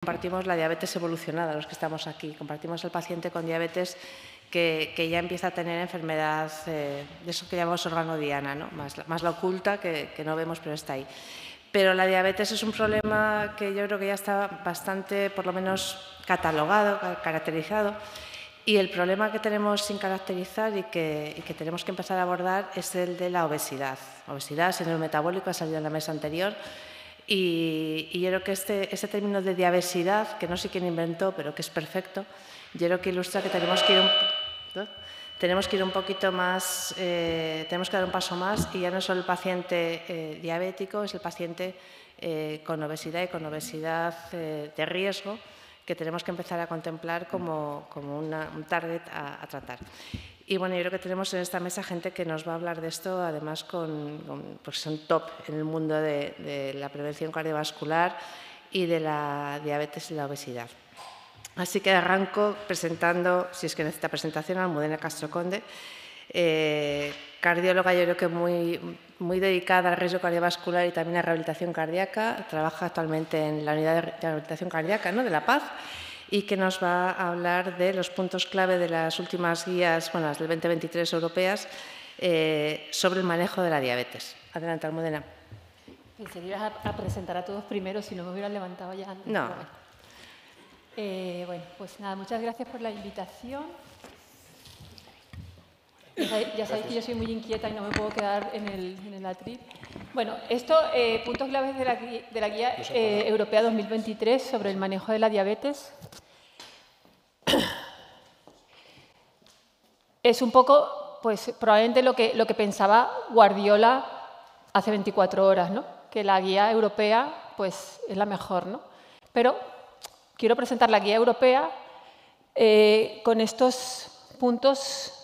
Compartimos la diabetes evolucionada, los que estamos aquí. Compartimos el paciente con diabetes que ya empieza a tener enfermedad de eso que llamamos organodiana, ¿no? más la oculta que no vemos, pero está ahí. Pero la diabetes es un problema que yo creo que ya está bastante, por lo menos, catalogado, caracterizado. Y el problema que tenemos sin caracterizar y que tenemos que empezar a abordar es el de la obesidad. Obesidad, síndrome metabólico, ha salido en la mesa anterior. Y yo creo que este término de diabesidad, que no sé quién inventó, pero que es perfecto, yo creo que ilustra que tenemos que ir un poquito más, tenemos que dar un paso más, y ya no es solo el paciente diabético, es el paciente con obesidad y con obesidad de riesgo, que tenemos que empezar a contemplar como un target a tratar. Y bueno, yo creo que tenemos en esta mesa gente que nos va a hablar de esto, además pues son top en el mundo de la prevención cardiovascular y de la diabetes y la obesidad. Así que arranco presentando, si es que necesita presentación, a Almudena Castro Conde, cardióloga, yo creo que muy dedicada al riesgo cardiovascular y también a rehabilitación cardíaca. Trabaja actualmente en la unidad de rehabilitación cardíaca, ¿no?, de La Paz, y que nos va a hablar de los puntos clave de las últimas guías, bueno, las del 2023 europeas, sobre el manejo de la diabetes. Adelante, Almudena. Pensé que ibas a presentar a todos primero, si no me hubieran levantado ya antes. No. Bueno, pues nada, muchas gracias por la invitación. Ya sabéis que yo soy muy inquieta y no me puedo quedar en el atril. Bueno, puntos claves de la guía europea 2023 sobre el manejo de la diabetes. Es un poco, pues probablemente lo que pensaba Guardiola hace 24 horas, ¿no? Que la guía europea, pues es la mejor, ¿no? Pero quiero presentar la guía europea con estos puntos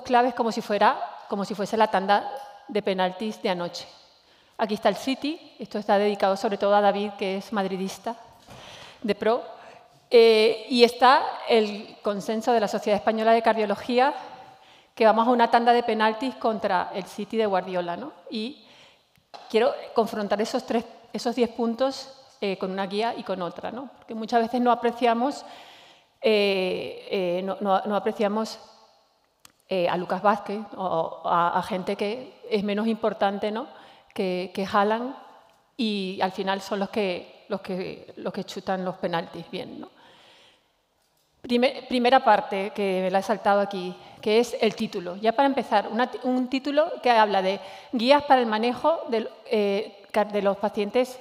claves como si fuese la tanda de penaltis de anoche. Aquí está el City, esto está dedicado sobre todo a David, que es madridista de pro, y está el consenso de la Sociedad Española de Cardiología, que vamos a una tanda de penaltis contra el City de Guardiola, ¿no? Y quiero confrontar esos 10 puntos con una guía y con otra, ¿no? Porque muchas veces no apreciamos a Lucas Vázquez o a gente que es menos importante, ¿no?, que Haaland, y al final son los que chutan los penaltis bien, ¿no? Primera parte que me la he saltado aquí, que es el título. Ya para empezar, un título que habla de guías para el manejo de los pacientes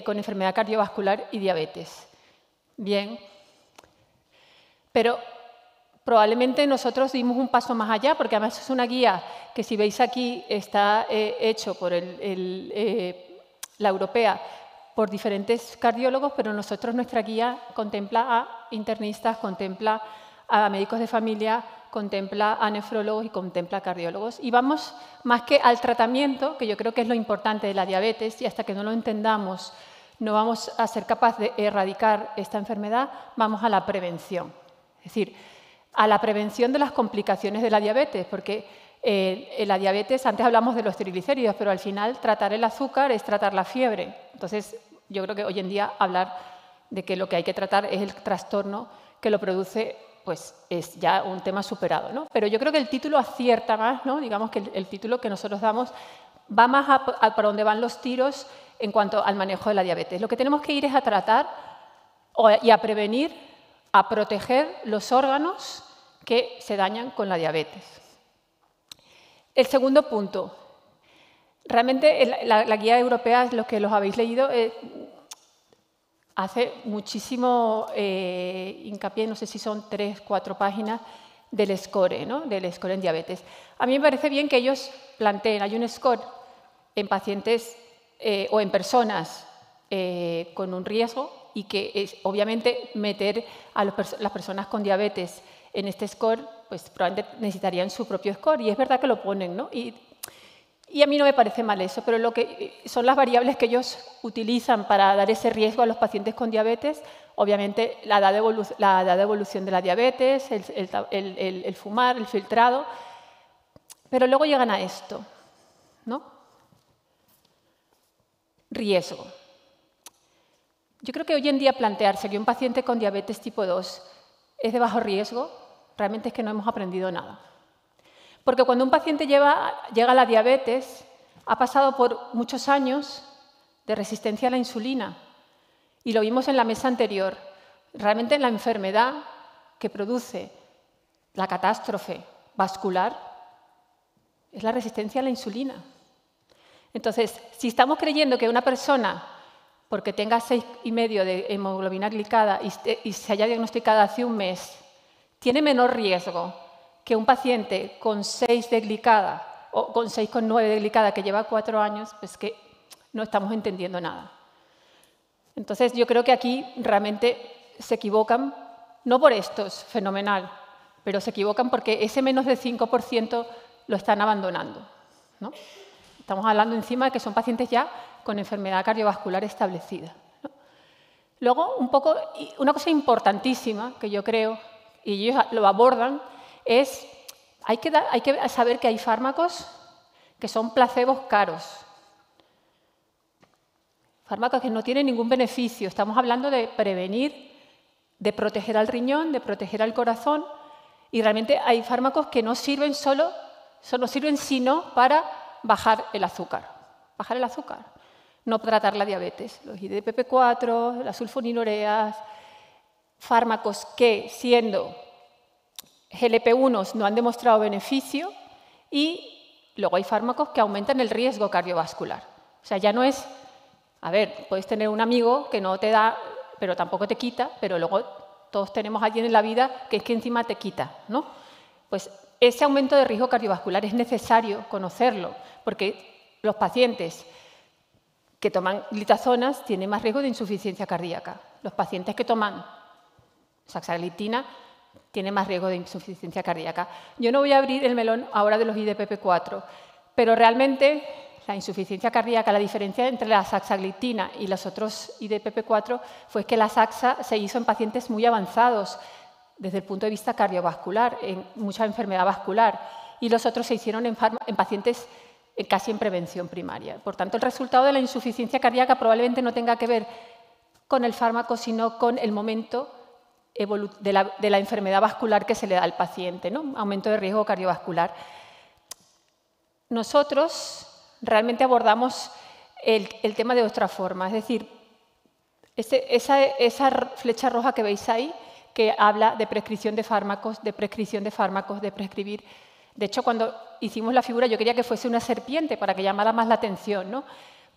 con enfermedad cardiovascular y diabetes. Bien, pero probablemente nosotros dimos un paso más allá, porque además es una guía que, si veis aquí, está hecho por la europea por diferentes cardiólogos, pero nuestra guía contempla a internistas, contempla a médicos de familia, contempla a nefrólogos y contempla a cardiólogos. Y vamos más que al tratamiento, que yo creo que es lo importante de la diabetes, y hasta que no lo entendamos no vamos a ser capaces de erradicar esta enfermedad, vamos a la prevención. Es decir, a la prevención de las complicaciones de la diabetes, porque la diabetes, antes hablamos de los triglicéridos, pero al final tratar el azúcar es tratar la fiebre. Entonces, yo creo que hoy en día hablar de que lo que hay que tratar es el trastorno que lo produce, pues es ya un tema superado, ¿no? Pero yo creo que el título acierta más, ¿no? Digamos que el título que nosotros damos va más para donde van los tiros en cuanto al manejo de la diabetes. Lo que tenemos que ir es a tratar y a prevenir, a proteger los órganos que se dañan con la diabetes. El segundo punto. Realmente la guía europea, los que los habéis leído, hace muchísimo hincapié, no sé si son 3 o 4 páginas, del score, ¿no?, del score en diabetes. A mí me parece bien que ellos planteen, hay un score en pacientes o en personas con un riesgo, y que es, obviamente, meter a las personas con diabetes en este score, pues probablemente necesitarían su propio score, y es verdad que lo ponen, ¿no? Y a mí no me parece mal eso, pero lo que son las variables que ellos utilizan para dar ese riesgo a los pacientes con diabetes, obviamente la edad de evolución de la diabetes, el fumar, el filtrado, pero luego llegan a esto, ¿no? Riesgo. Yo creo que hoy en día plantearse que un paciente con diabetes tipo 2 es de bajo riesgo, realmente es que no hemos aprendido nada. Porque cuando un paciente llega a la diabetes, ha pasado por muchos años de resistencia a la insulina. Y lo vimos en la mesa anterior. Realmente la enfermedad que produce la catástrofe vascular es la resistencia a la insulina. Entonces, si estamos creyendo que una persona, porque tenga 6,5 de hemoglobina glicada y se haya diagnosticado hace un mes, tiene menor riesgo que un paciente con 6 de glicada o con 6,9 de glicada que lleva 4 años, pues que no estamos entendiendo nada. Entonces, yo creo que aquí realmente se equivocan, no por esto, es fenomenal, pero se equivocan porque ese menos del 5% lo están abandonando, ¿no? Estamos hablando encima de que son pacientes ya con enfermedad cardiovascular establecida, ¿no? Luego, una cosa importantísima que yo creo, y ellos lo abordan, es hay que saber que hay fármacos que son placebos caros. Fármacos que no tienen ningún beneficio. Estamos hablando de prevenir, de proteger al riñón, de proteger al corazón. Y realmente hay fármacos que no sirven no sirven sino para bajar el azúcar. Bajar el azúcar, no tratar la diabetes. Los IDPP4, las sulfonilureas, fármacos que, siendo GLP-1s, no han demostrado beneficio. Y luego hay fármacos que aumentan el riesgo cardiovascular. O sea, ya no es... A ver, puedes tener un amigo que no te da, pero tampoco te quita, pero luego todos tenemos a alguien en la vida que es que encima te quita, ¿no? Pues ese aumento de riesgo cardiovascular es necesario conocerlo, porque los pacientes que toman glitazonas tienen más riesgo de insuficiencia cardíaca. Los pacientes que toman saxagliptina tienen más riesgo de insuficiencia cardíaca. Yo no voy a abrir el melón ahora de los IDPP4, pero realmente... La insuficiencia cardíaca, la diferencia entre la saxagliptina y los otros IDPP4 fue que la saxa se hizo en pacientes muy avanzados desde el punto de vista cardiovascular, en mucha enfermedad vascular, y los otros se hicieron en pacientes casi en prevención primaria. Por tanto, el resultado de la insuficiencia cardíaca probablemente no tenga que ver con el fármaco, sino con el momento de la enfermedad vascular que se le da al paciente, ¿no? Aumento de riesgo cardiovascular. Nosotros realmente abordamos el tema de otra forma. Es decir, esa flecha roja que veis ahí, que habla de prescripción de fármacos, de prescribir. De hecho, cuando hicimos la figura yo quería que fuese una serpiente para que llamara más la atención, ¿no?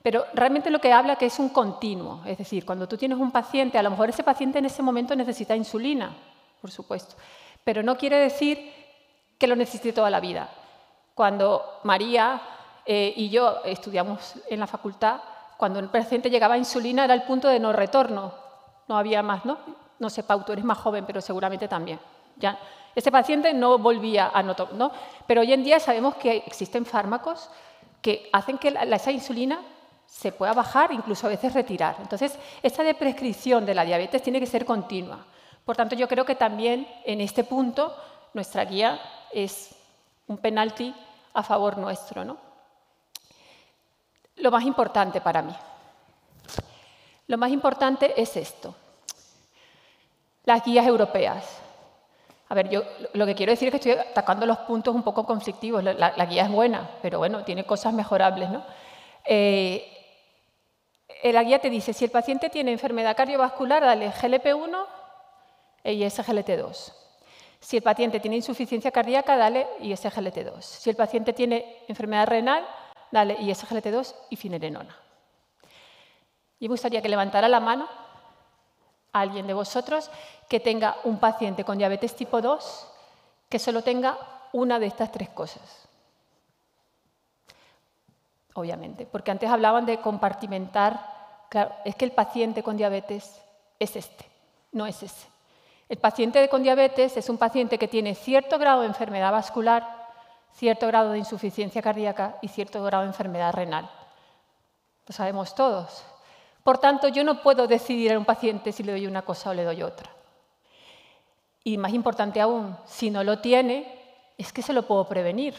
Pero realmente lo que habla que es un continuo. Es decir, cuando tú tienes un paciente, a lo mejor ese paciente en ese momento necesita insulina, por supuesto, pero no quiere decir que lo necesite toda la vida. Cuando María... y yo estudiamos en la facultad, cuando un paciente llegaba a insulina era el punto de no retorno, no había más, ¿no? No sé, Pau, tú eres más joven, pero seguramente también. Ya, ese paciente no volvía a no, ¿no? Pero hoy en día sabemos que existen fármacos que hacen que esa insulina se pueda bajar, incluso a veces retirar. Entonces, esta de prescripción de la diabetes tiene que ser continua. Por tanto, yo creo que también en este punto nuestra guía es un penalti a favor nuestro, ¿no? Lo más importante para mí. Lo más importante es esto. Las guías europeas. A ver, yo lo que quiero decir es que estoy atacando los puntos un poco conflictivos. La guía es buena, pero bueno, tiene cosas mejorables, ¿no? La guía te dice, si el paciente tiene enfermedad cardiovascular, dale GLP-1 y SGLT2. Si el paciente tiene insuficiencia cardíaca, dale ISGLT2. Si el paciente tiene enfermedad renal, dale ISGLT2 y finerenona. Y me gustaría que levantara la mano a alguien de vosotros que tenga un paciente con diabetes tipo 2 que solo tenga una de estas 3 cosas. Obviamente, porque antes hablaban de compartimentar. Claro, es que el paciente con diabetes es este, no es ese. El paciente con diabetes es un paciente que tiene cierto grado de enfermedad vascular, cierto grado de insuficiencia cardíaca y cierto grado de enfermedad renal. Lo sabemos todos. Por tanto, yo no puedo decidir a un paciente si le doy una cosa o le doy otra. Y más importante aún, si no lo tiene, es que se lo puedo prevenir.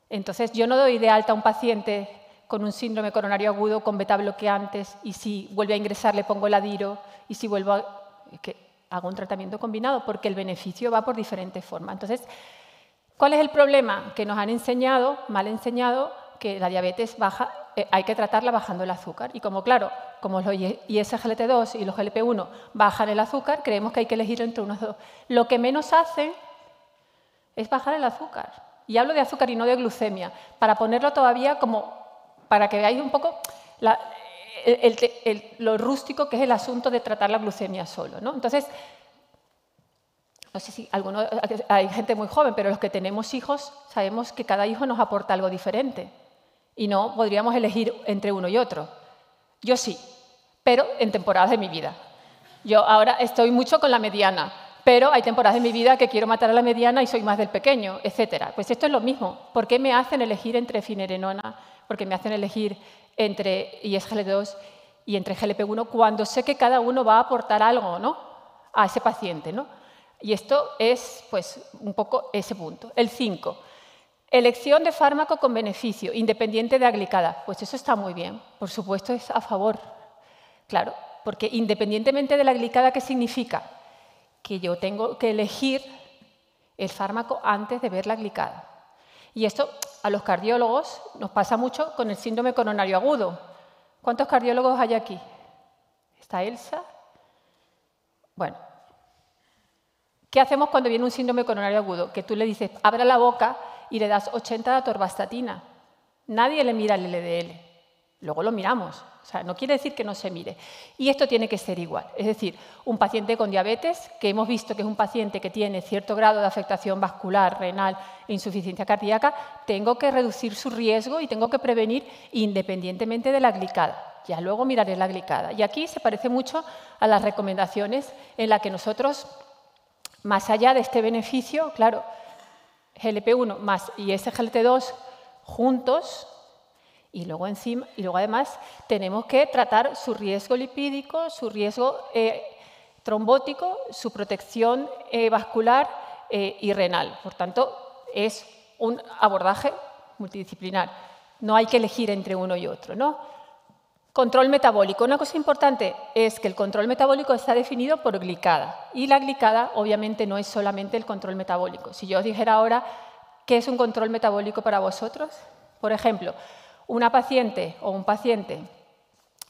Entonces, yo no doy de alta a un paciente con un síndrome coronario agudo con beta bloqueantes y si vuelve a ingresar le pongo el adiro y si vuelvo a... que hago un tratamiento combinado porque el beneficio va por diferentes formas. Entonces, ¿cuál es el problema? Que nos han enseñado, mal enseñado, que la diabetes baja, hay que tratarla bajando el azúcar. Y como, claro, como los ISGLT2 y los GLP-1 bajan el azúcar, creemos que hay que elegir entre unos dos. Lo que menos hacen es bajar el azúcar. Y hablo de azúcar y no de glucemia, para ponerlo todavía como, para que veáis un poco lo rústico que es el asunto de tratar la glucemia solo, ¿no? Entonces, no sé si hay gente muy joven, pero los que tenemos hijos sabemos que cada hijo nos aporta algo diferente y no podríamos elegir entre uno y otro. Yo sí, pero en temporadas de mi vida. Yo ahora estoy mucho con la mediana, pero hay temporadas de mi vida que quiero matar a la mediana y soy más del pequeño, etc. Pues esto es lo mismo. ¿Por qué me hacen elegir entre finerenona? ¿Por qué me hacen elegir entre ISGLT2 y entre GLP-1 cuando sé que cada uno va a aportar algo, ¿no?, a ese paciente, ¿no? Y esto es, pues, un poco ese punto. El 5. Elección de fármaco con beneficio, independiente de aglicada. Pues eso está muy bien. Por supuesto, es a favor. Claro, porque independientemente de la aglicada, ¿qué significa? Que yo tengo que elegir el fármaco antes de ver la aglicada. Y esto a los cardiólogos nos pasa mucho con el síndrome coronario agudo. ¿Cuántos cardiólogos hay aquí? ¿Está Elsa? Bueno, ¿qué hacemos cuando viene un síndrome coronario agudo? Que tú le dices, abra la boca y le das 80 de atorvastatina. Nadie le mira el LDL. Luego lo miramos. O sea, no quiere decir que no se mire. Y esto tiene que ser igual. Es decir, un paciente con diabetes, que hemos visto que es un paciente que tiene cierto grado de afectación vascular, renal e insuficiencia cardíaca, tengo que reducir su riesgo y tengo que prevenir independientemente de la glicada. Ya luego miraré la glicada. Y aquí se parece mucho a las recomendaciones en las que nosotros, más allá de este beneficio, claro, GLP-1 más ISGLT2 juntos, y luego además tenemos que tratar su riesgo lipídico, su riesgo trombótico, su protección vascular y renal. Por tanto, es un abordaje multidisciplinar. No hay que elegir entre uno y otro, ¿no? Control metabólico. Una cosa importante es que el control metabólico está definido por glicada. Y la glicada, obviamente, no es solamente el control metabólico. Si yo os dijera ahora qué es un control metabólico para vosotros, por ejemplo, una paciente o un paciente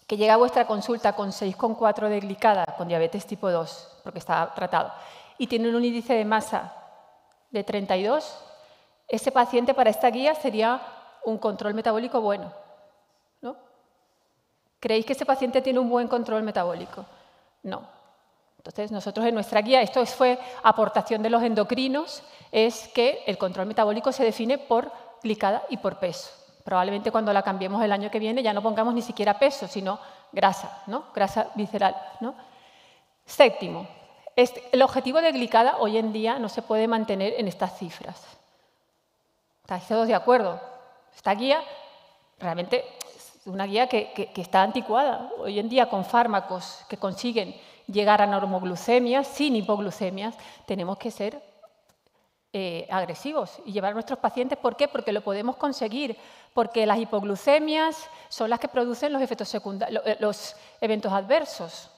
que llega a vuestra consulta con 6,4 de glicada, con diabetes tipo 2, porque está tratado, y tiene un índice de masa de 32, ese paciente para esta guía sería un control metabólico bueno, ¿no? ¿Creéis que ese paciente tiene un buen control metabólico? No. Entonces, nosotros en nuestra guía, esto fue aportación de los endocrinos, es que el control metabólico se define por glicada y por peso. Probablemente cuando la cambiemos el año que viene ya no pongamos ni siquiera peso, sino grasa, ¿no? Grasa visceral, ¿no? Séptimo, el objetivo de glicada hoy en día no se puede mantener en estas cifras. ¿Estáis todos de acuerdo? Esta guía realmente es una guía que está anticuada. Hoy en día con fármacos que consiguen llegar a normoglucemias, sin hipoglucemias, tenemos que ser agresivos y llevar a nuestros pacientes. ¿Por qué? Porque lo podemos conseguir, porque las hipoglucemias son las que producen los efectos secundarios, los eventos adversos.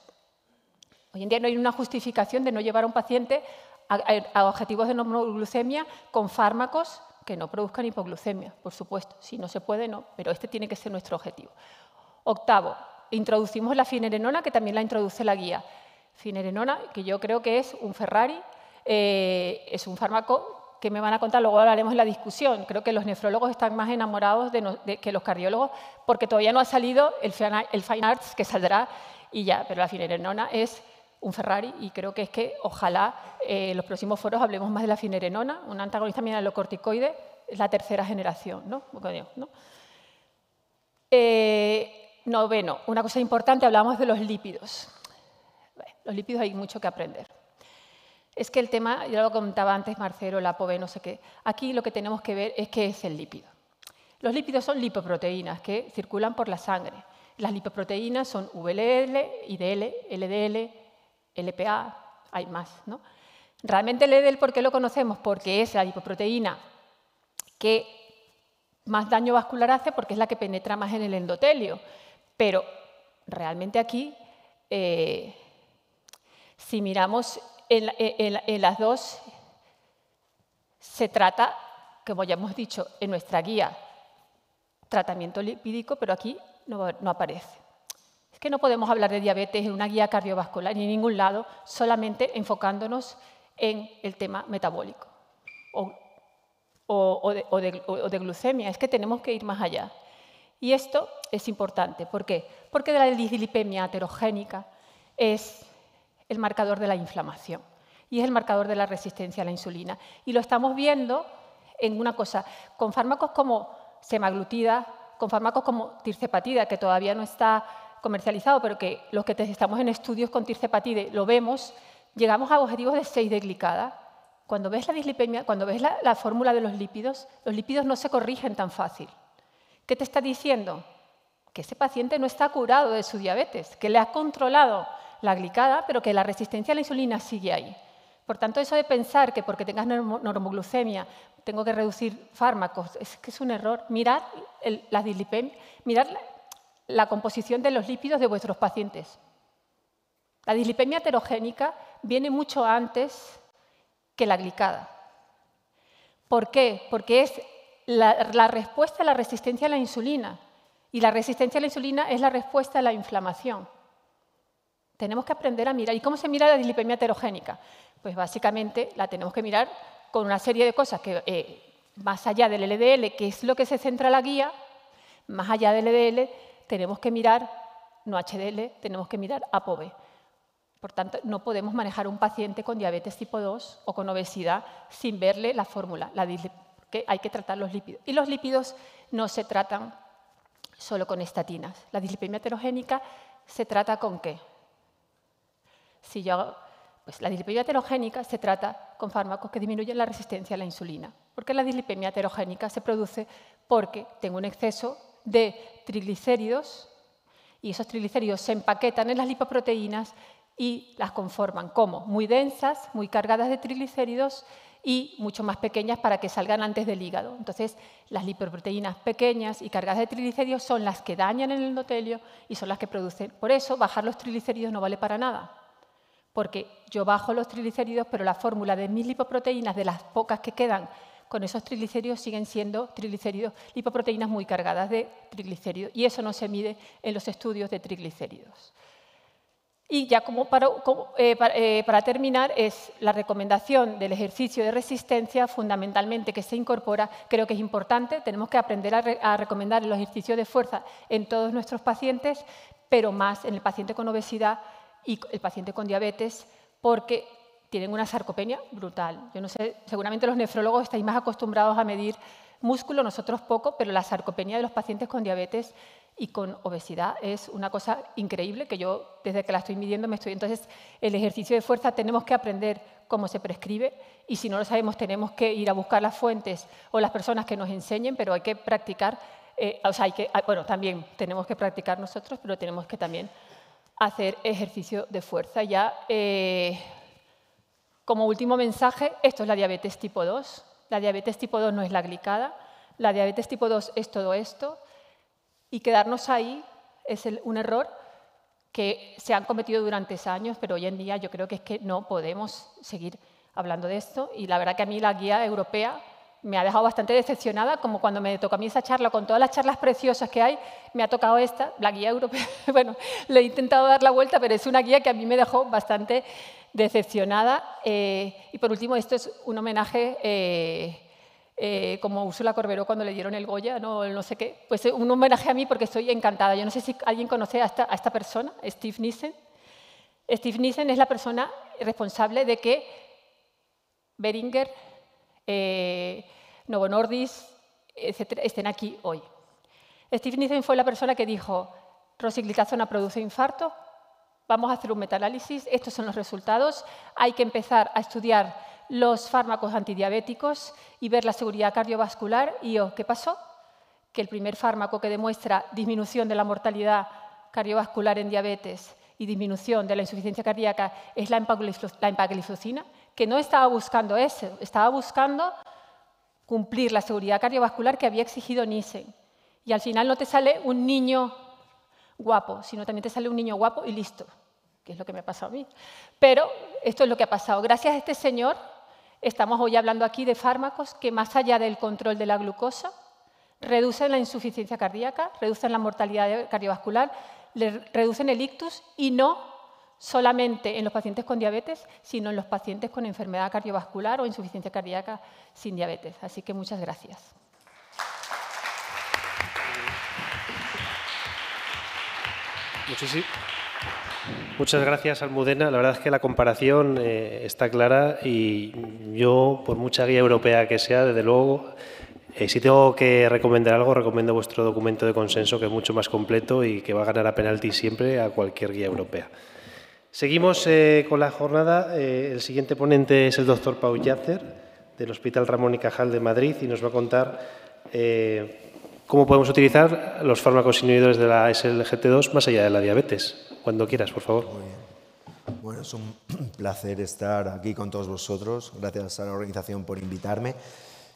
Hoy en día no hay una justificación de no llevar a un paciente a objetivos de normoglucemia con fármacos que no produzcan hipoglucemia, por supuesto. Si no se puede, no, pero este tiene que ser nuestro objetivo. Octavo, introducimos la finerenona, que también la introduce la guía. Finerenona, que yo creo que es un Ferrari. Es un fármaco que me van a contar, luego hablaremos en la discusión. Creo que los nefrólogos están más enamorados que los cardiólogos porque todavía no ha salido el Fine Arts, que saldrá y ya, pero la finerenona es un Ferrari y creo que es que ojalá en los próximos foros hablemos más de la finerenona, un antagonista mineralocorticoide, es la tercera generación, ¿no? Noveno, una cosa importante, hablamos de los lípidos. Los lípidos hay mucho que aprender. Es que el tema, ya lo comentaba antes Marcelo, la POVE, no sé qué. Aquí lo que tenemos que ver es qué es el lípido. Los lípidos son lipoproteínas que circulan por la sangre. Las lipoproteínas son VLL, IDL, LDL, LPA, hay más, ¿no? Realmente el LDL, ¿por qué lo conocemos? Porque es la lipoproteína que más daño vascular hace porque es la que penetra más en el endotelio. Pero realmente aquí, si miramos en las dos, se trata, como ya hemos dicho en nuestra guía, tratamiento lipídico, pero aquí no aparece. Es que no podemos hablar de diabetes en una guía cardiovascular ni en ningún lado, solamente enfocándonos en el tema metabólico o de glucemia. Es que tenemos que ir más allá. Y esto es importante. ¿Por qué? Porque la dislipemia aterogénica es el marcador de la inflamación y es el marcador de la resistencia a la insulina. Y lo estamos viendo en una cosa, con fármacos como semaglutida, con fármacos como tirzepatida, que todavía no está comercializado, pero que los que estamos en estudios con tirzepatide lo vemos, llegamos a objetivos de 6 de glicada. Cuando ves la dislipemia, cuando ves la fórmula de los lípidos no se corrigen tan fácil. ¿Qué te está diciendo? Que ese paciente no está curado de su diabetes, que le ha controlado la glicada, pero que la resistencia a la insulina sigue ahí. Por tanto, eso de pensar que porque tengas normoglucemia tengo que reducir fármacos, es que es un error. Mirad la dislipemia, mirad la composición de los lípidos de vuestros pacientes. La dislipemia aterogénica viene mucho antes que la glicada. ¿Por qué? Porque es la respuesta a la resistencia a la insulina. Y la resistencia a la insulina es la respuesta a la inflamación. Tenemos que aprender a mirar. ¿Y cómo se mira la dislipemia aterogénica? Pues básicamente la tenemos que mirar con una serie de cosas que, más allá del LDL, que es lo que se centra la guía, más allá del LDL tenemos que mirar, no HDL, tenemos que mirar ApoB. Por tanto, no podemos manejar un paciente con diabetes tipo 2 o con obesidad sin verle la fórmula, que hay que tratar los lípidos. Y los lípidos no se tratan solo con estatinas. La dislipemia aterogénica se trata ¿con qué? Pues la dislipemia aterogénica se trata con fármacos que disminuyen la resistencia a la insulina. Porque la dislipemia aterogénica se produce porque tengo un exceso de triglicéridos y esos triglicéridos se empaquetan en las lipoproteínas y las conforman como muy densas, muy cargadas de triglicéridos y mucho más pequeñas para que salgan antes del hígado. Entonces, las lipoproteínas pequeñas y cargadas de triglicéridos son las que dañan el endotelio y son las que producen. Por eso, bajar los triglicéridos no vale para nada, porque yo bajo los triglicéridos, pero la fórmula de mis lipoproteínas, de las pocas que quedan con esos triglicéridos, siguen siendo triglicéridos, lipoproteínas muy cargadas de triglicéridos, y eso no se mide en los estudios de triglicéridos. Y ya para terminar, es la recomendación del ejercicio de resistencia, fundamentalmente que se incorpora, creo que es importante, tenemos que aprender a recomendar los ejercicios de fuerza en todos nuestros pacientes, pero más en el paciente con obesidad y el paciente con diabetes, porque tienen una sarcopenia brutal. Yo no sé, seguramente los nefrólogos estáis más acostumbrados a medir músculo, nosotros poco, pero la sarcopenia de los pacientes con diabetes y con obesidad es una cosa increíble que yo, desde que la estoy midiendo, Entonces, el ejercicio de fuerza tenemos que aprender cómo se prescribe y si no lo sabemos tenemos que ir a buscar las fuentes o las personas que nos enseñen, pero hay que practicar, también tenemos que practicar nosotros, pero tenemos que también hacer ejercicio de fuerza. Ya, como último mensaje, esto es la diabetes tipo 2. La diabetes tipo 2 no es la glicada, la diabetes tipo 2 es todo esto. Y quedarnos ahí es un error que se han cometido durante años, pero hoy en día yo creo que es que no podemos seguir hablando de esto. Y la verdad que a mí la guía europea me ha dejado bastante decepcionada, como cuando me tocó a mí esa charla, con todas las charlas preciosas que hay, me ha tocado esta, la guía europea. Bueno, le he intentado dar la vuelta, pero es una guía que a mí me dejó bastante decepcionada. Y por último, esto es un homenaje como Úrsula Corberó cuando le dieron el Goya, no sé qué, pues un homenaje a mí porque estoy encantada. Yo no sé si alguien conoce a esta persona, Steve Nissen. Steve Nissen es la persona responsable de que Boehringer, Novo Nordisk, etcétera, estén aquí hoy. Steve Nissen fue la persona que dijo: rosiglitazona produce infarto, vamos a hacer un metaanálisis, estos son los resultados, hay que empezar a estudiar los fármacos antidiabéticos y ver la seguridad cardiovascular. ¿Y ¿qué pasó? Que el primer fármaco que demuestra disminución de la mortalidad cardiovascular en diabetes y disminución de la insuficiencia cardíaca es la empagliflozina, que no estaba buscando eso, estaba buscando cumplir la seguridad cardiovascular que había exigido Nielsen. Y al final no te sale un niño guapo, sino también te sale un niño guapo y listo, que es lo que me ha pasado a mí. Pero esto es lo que ha pasado. Gracias a este señor estamos hoy hablando aquí de fármacos que, más allá del control de la glucosa, reducen la insuficiencia cardíaca, reducen la mortalidad cardiovascular, reducen el ictus, y no solamente en los pacientes con diabetes, sino en los pacientes con enfermedad cardiovascular o insuficiencia cardíaca sin diabetes. Así que muchas gracias. Muchas gracias, Almudena. La verdad es que la comparación está clara y yo, por mucha guía europea que sea, desde luego, si tengo que recomendar algo, recomiendo vuestro documento de consenso, que es mucho más completo y que va a ganar a penalti siempre a cualquier guía europea. Seguimos con la jornada. El siguiente ponente es el doctor Pau Llàcer, del Hospital Ramón y Cajal de Madrid, y nos va a contar cómo podemos utilizar los fármacos inhibidores de la SGLT2 más allá de la diabetes. Cuando quieras, por favor. Muy bien. Bueno, es un placer estar aquí con todos vosotros. Gracias a la organización por invitarme.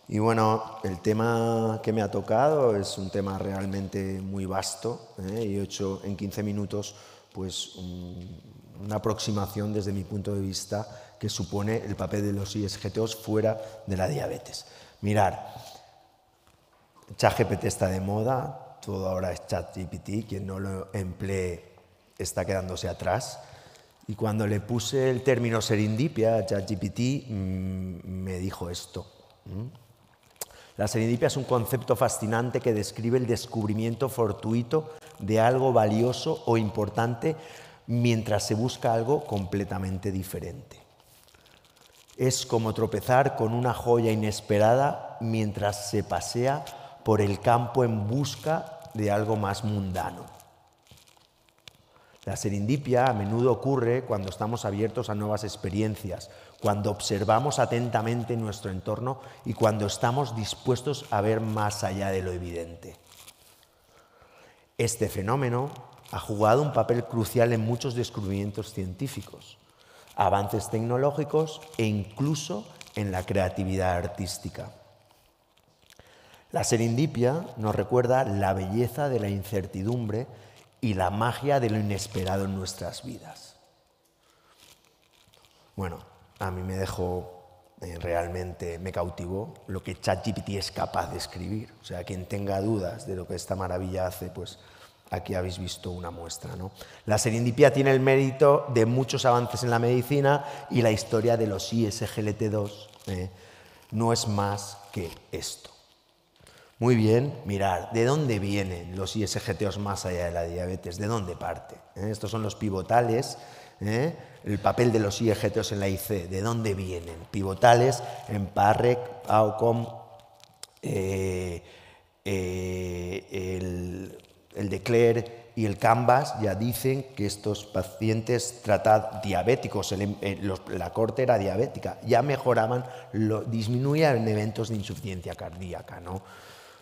Y bueno, el tema que me ha tocado es un tema realmente muy vasto, y he hecho en 15 minutos pues, una aproximación desde mi punto de vista que supone el papel de los ISGTOs fuera de la diabetes. Mirar, ChatGPT está de moda, todo ahora es ChatGPT, quien no lo emplee está quedándose atrás. Y cuando le puse el término serendipia a ChatGPT, me dijo esto. La serendipia es un concepto fascinante que describe el descubrimiento fortuito de algo valioso o importante mientras se busca algo completamente diferente. Es como tropezar con una joya inesperada mientras se pasea por el campo en busca de algo más mundano. La serendipia a menudo ocurre cuando estamos abiertos a nuevas experiencias, cuando observamos atentamente nuestro entorno y cuando estamos dispuestos a ver más allá de lo evidente. Este fenómeno ha jugado un papel crucial en muchos descubrimientos científicos, avances tecnológicos e incluso en la creatividad artística. La serendipia nos recuerda la belleza de la incertidumbre y la magia de lo inesperado en nuestras vidas. Bueno, a mí me dejó, realmente me cautivó lo que ChatGPT es capaz de escribir. O sea, quien tenga dudas de lo que esta maravilla hace, pues aquí habéis visto una muestra, ¿no? La serendipia tiene el mérito de muchos avances en la medicina y la historia de los ISGLT2 no es más que esto. Muy bien, mirar, ¿de dónde vienen los ISGTOs más allá de la diabetes? ¿De dónde parte? Estos son los pivotales, el papel de los ISGTOs en la IC, ¿de dónde vienen? Pivotales en PARREC, AUCOM, el DECLARE y el CANVAS ya dicen que estos pacientes tratados diabéticos, la corte era diabética, ya mejoraban, disminuían eventos de insuficiencia cardíaca, ¿no?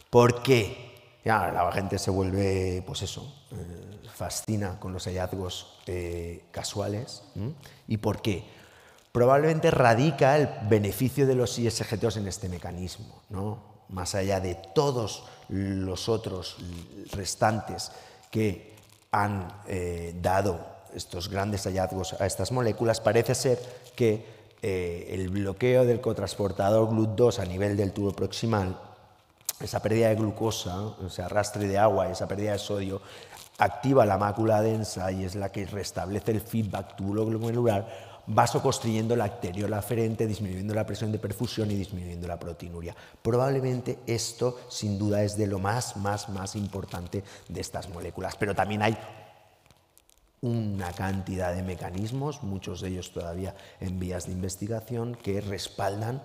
¿Por qué? Ya, la gente se vuelve, pues eso, fascina con los hallazgos casuales. ¿Y por qué? Probablemente radica el beneficio de los ISGTOs en este mecanismo, ¿no? Más allá de todos los otros restantes que han dado estos grandes hallazgos a estas moléculas, parece ser que el bloqueo del cotransportador GLUT2 a nivel del tubo proximal, esa pérdida de glucosa, ese arrastre de agua, esa pérdida de sodio, activa la mácula densa y es la que restablece el feedback tubulo-glomerular, vasoconstriyendo la arteriola aferente, disminuyendo la presión de perfusión y disminuyendo la proteinuria. Probablemente esto, sin duda, es de lo más importante de estas moléculas. Pero también hay una cantidad de mecanismos, muchos de ellos todavía en vías de investigación, que respaldan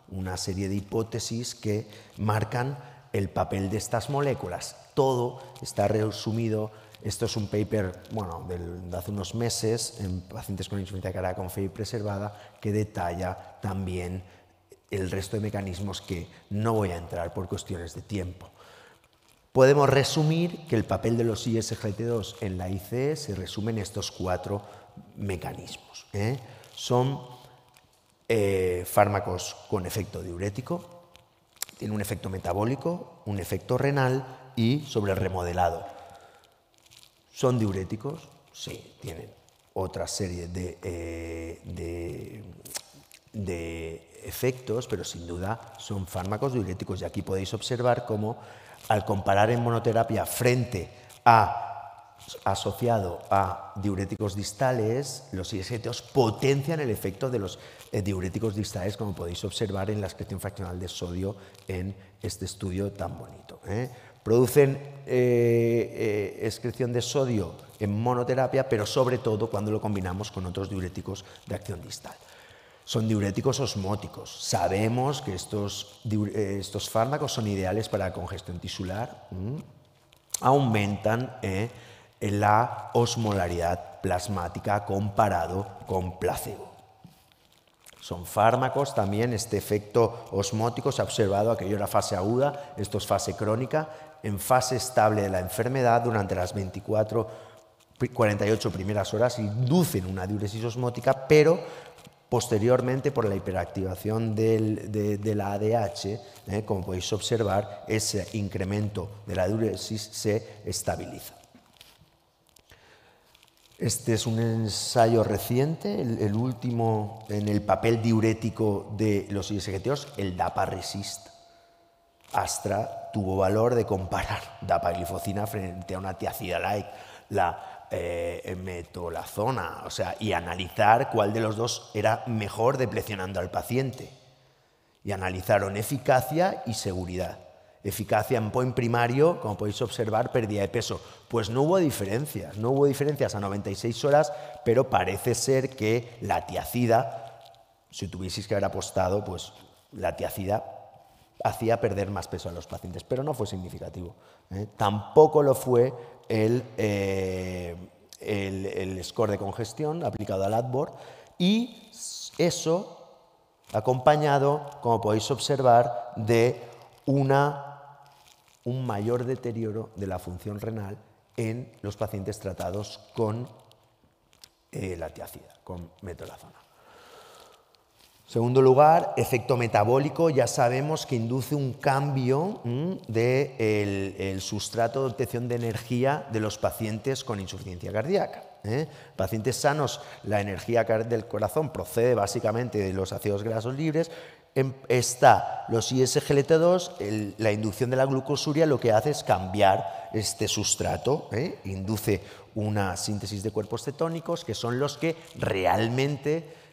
una serie de hipótesis que marcan el papel de estas moléculas. Todo está resumido. Esto es un paper, bueno, de hace unos meses en pacientes con insuficiencia cardíaca con FEI preservada que detalla también el resto de mecanismos que no voy a entrar por cuestiones de tiempo. Podemos resumir que el papel de los ISGLT2 en la ICE se resume en estos 4 mecanismos. Son fármacos con efecto diurético, Tiene un efecto metabólico, un efecto renal y sobre el remodelado. ¿Son diuréticos? Sí, tienen otra serie de efectos, pero sin duda son fármacos diuréticos. Y aquí podéis observar cómo al comparar en monoterapia frente a asociado a diuréticos distales, los ISGTOs potencian el efecto de los diuréticos distales, como podéis observar en la excreción fraccional de sodio en este estudio tan bonito. Producen excreción de sodio en monoterapia, pero sobre todo cuando lo combinamos con otros diuréticos de acción distal. Son diuréticos osmóticos. Sabemos que estos fármacos son ideales para la congestión tisular. Aumentan la osmolaridad plasmática comparado con placebo. Son fármacos también, este efecto osmótico se ha observado, aquello era fase aguda, esto es fase crónica, en fase estable de la enfermedad durante las 48 primeras horas inducen una diuresis osmótica, pero posteriormente por la hiperactivación de la ADH, como podéis observar, ese incremento de la diuresis se estabiliza. Este es un ensayo reciente, el último en el papel diurético de los ISGTOs, el DAPA-RESIST. Astra tuvo valor de comparar dapagliflozina frente a una tiazida-like, la metolazona, o sea, y analizar cuál de los dos era mejor deplecionando al paciente. Y analizaron eficacia y seguridad. Eficacia en point primario, como podéis observar, pérdida de peso. Pues no hubo diferencias a 96 horas, pero parece ser que la tiazida, si tuvieseis que haber apostado, pues la tiazida hacía perder más peso a los pacientes, pero no fue significativo. Tampoco lo fue el score de congestión aplicado al ADBOR, y eso acompañado, como podéis observar, de un mayor deterioro de la función renal en los pacientes tratados con la tiazida, con metolazona. Segundo lugar, efecto metabólico. Ya sabemos que induce un cambio del sustrato de obtención de energía de los pacientes con insuficiencia cardíaca. Pacientes sanos, la energía del corazón procede básicamente de los ácidos grasos libres. Está los ISGLT2, la inducción de la glucosuria lo que hace es cambiar este sustrato, induce una síntesis de cuerpos cetónicos que son los que realmente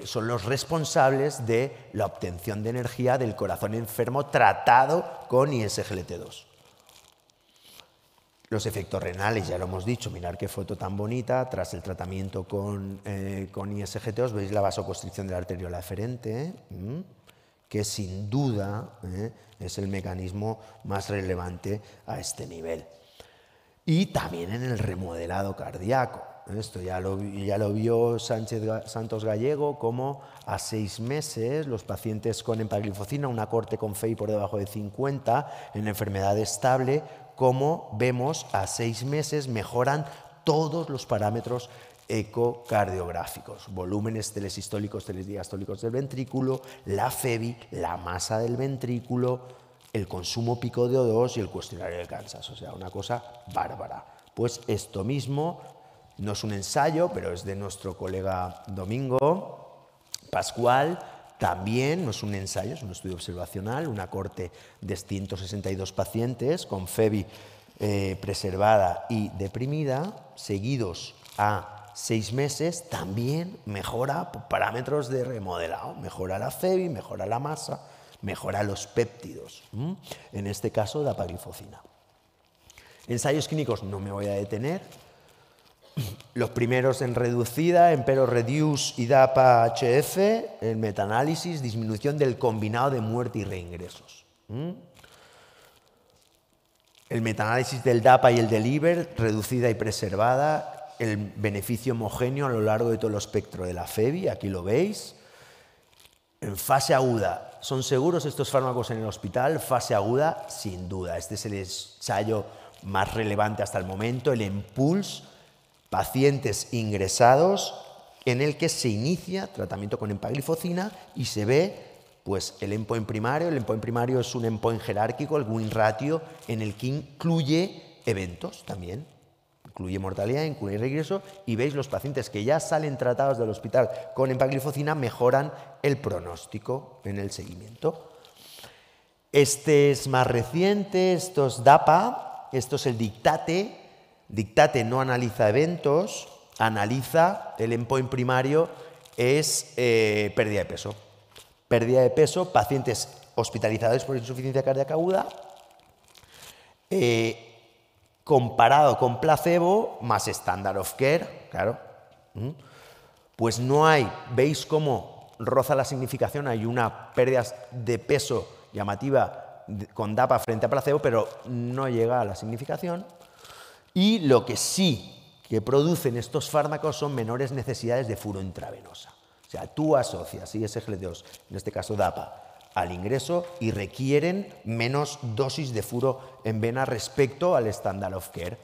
son los responsables de la obtención de energía del corazón enfermo tratado con ISGLT2. Los efectos renales, ya lo hemos dicho, mirad qué foto tan bonita, tras el tratamiento con ISGLT2, veis la vasoconstricción de la arteriola eferente, que sin duda es el mecanismo más relevante a este nivel. Y también en el remodelado cardíaco. Esto ya lo vio Santos Gallego, como a 6 meses los pacientes con empagliflozina, una corte con FEI por debajo de 50, en enfermedad estable, como vemos a 6 meses mejoran todos los parámetros ecocardiográficos, volúmenes telesistólicos, telediastólicos del ventrículo, la FEBI, la masa del ventrículo, el consumo pico de O2 y el cuestionario de Kansas, o sea, una cosa bárbara. Pues esto mismo no es un ensayo, pero es de nuestro colega Domingo Pascual, también no es un ensayo, es un estudio observacional, una corte de 162 pacientes con FEBI preservada y deprimida, seguidos a 6 meses, también mejora parámetros de remodelado, mejora la FEBI, mejora la masa, mejora los péptidos, en este caso dapagliflozina. Ensayos clínicos no me voy a detener. Los primeros en reducida, Empero Reduce y DAPA-HF, el metaanálisis, disminución del combinado de muerte y reingresos. El metaanálisis del DAPA y el del IBER, reducida y preservada, el beneficio homogéneo a lo largo de todo el espectro de la FEBI, aquí lo veis. En fase aguda, ¿son seguros estos fármacos en el hospital? Fase aguda, sin duda. Este es el ensayo más relevante hasta el momento, el EMPULSE, pacientes ingresados en el que se inicia tratamiento con empagliflozina y se ve Pues el endpoint primario es un endpoint jerárquico, el win ratio, en el que incluye eventos también. Incluye mortalidad, incluye regreso, y veis los pacientes que ya salen tratados del hospital con empagliflozina mejoran el pronóstico en el seguimiento. Este es más reciente, esto es DAPA, esto es el Dictate. Dictate no analiza eventos, analiza el endpoint primario, es pérdida de peso. Pérdida de peso, pacientes hospitalizados por insuficiencia cardíaca aguda, comparado con placebo más standard of care, claro. Pues no hay, veis cómo roza la significación, hay una pérdida de peso llamativa con DAPA frente a placebo, pero no llega a la significación. Y lo que sí que producen estos fármacos son menores necesidades de furo intravenosa. O sea, tú asocias ISGLT2, en este caso DAPA, al ingreso y requieren menos dosis de furo en vena respecto al standard of care.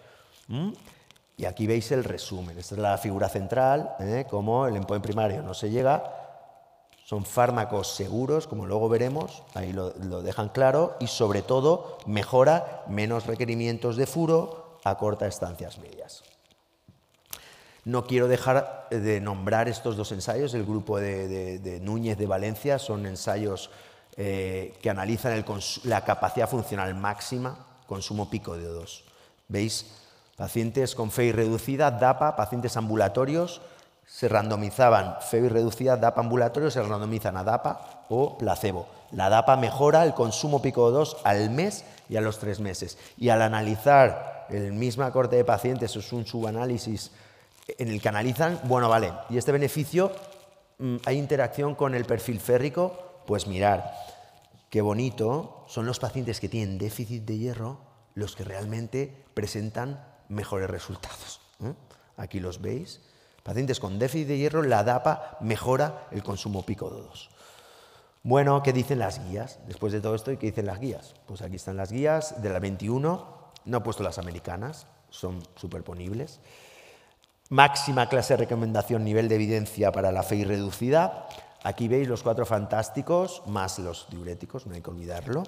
Y aquí veis el resumen. Esta es la figura central, como el endpoint primario no se llega. Son fármacos seguros, como luego veremos, ahí lo dejan claro, y sobre todo mejora menos requerimientos de furo a cortas estancias medias. No quiero dejar de nombrar estos dos ensayos del grupo de Núñez de Valencia. Son ensayos que analizan la capacidad funcional máxima, consumo pico de O2. ¿Veis? Pacientes con FEI reducida, DAPA, pacientes ambulatorios, se randomizaban FEI reducida, DAPA ambulatorio, se randomizan a DAPA o placebo. La DAPA mejora el consumo pico de O2 al mes y a los 3 meses. Y al analizar el mismo corte de pacientes, es un subanálisis en el que analizan, bueno, vale, y este beneficio, ¿hay interacción con el perfil férrico? Pues mirar, qué bonito, son los pacientes que tienen déficit de hierro los que realmente presentan mejores resultados. Aquí los veis. Pacientes con déficit de hierro, la DAPA mejora el consumo pico de O2. Bueno, ¿qué dicen las guías? Después de todo esto, ¿qué dicen las guías? Pues aquí están las guías de la 21, no he puesto las americanas, son superponibles. Máxima clase de recomendación, nivel de evidencia para la FEI reducida. Aquí veis los 4 fantásticos, más los diuréticos, no hay que olvidarlo.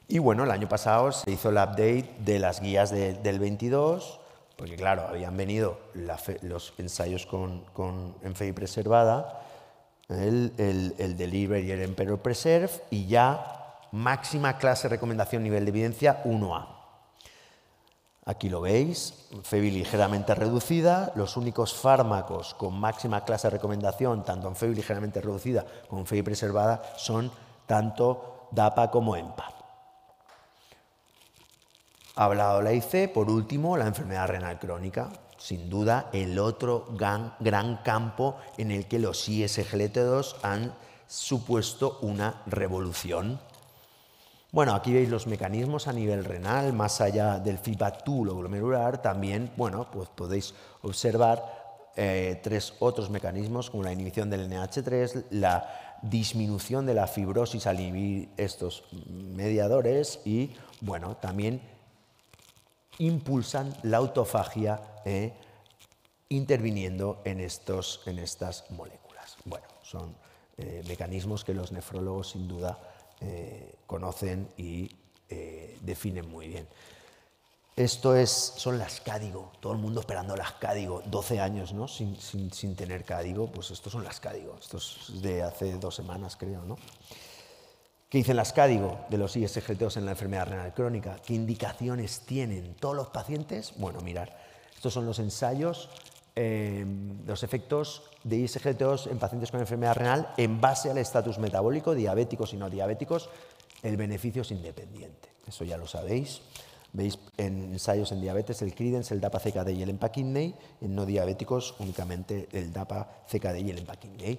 Y bueno, el año pasado se hizo el update de las guías del 22, porque claro, habían venido los ensayos en FEI preservada, el Deliver y el Emperor Preserve, y ya máxima clase de recomendación, nivel de evidencia 1A. Aquí lo veis, FEI ligeramente reducida. Los únicos fármacos con máxima clase de recomendación, tanto en FEI ligeramente reducida como en FEI preservada, son tanto DAPA como EMPA. Ha hablado la IC, por último, la enfermedad renal crónica. Sin duda, el otro gran campo en el que los ISGLT2 han supuesto una revolución. Bueno, aquí veis los mecanismos a nivel renal, más allá del feedback tool glomerular, también, bueno, pues podéis observar 3 otros mecanismos, como la inhibición del NH3, la disminución de la fibrosis al inhibir estos mediadores y, bueno, también impulsan la autofagia interviniendo en estas moléculas. Bueno, son mecanismos que los nefrólogos sin duda conocen y definen muy bien. Son las CADIGO, todo el mundo esperando las CADIGO, 12 años, ¿no? sin tener CADIGO, pues estos son las CADIGO, esto es de hace 2 semanas creo, ¿no? ¿Qué dicen las CADIGO de los ISGLT2 en la enfermedad renal crónica? ¿Qué indicaciones tienen todos los pacientes? Bueno, mirar, estos son los ensayos, los efectos de ISGLT2 en pacientes con enfermedad renal en base al estatus metabólico, diabéticos y no diabéticos. El beneficio es independiente, eso ya lo sabéis. Veis en ensayos en diabetes el Credence, el DAPA-CKD y el EMPA-KIDNEY, en no diabéticos únicamente el DAPA-CKD y el EMPA-KIDNEY.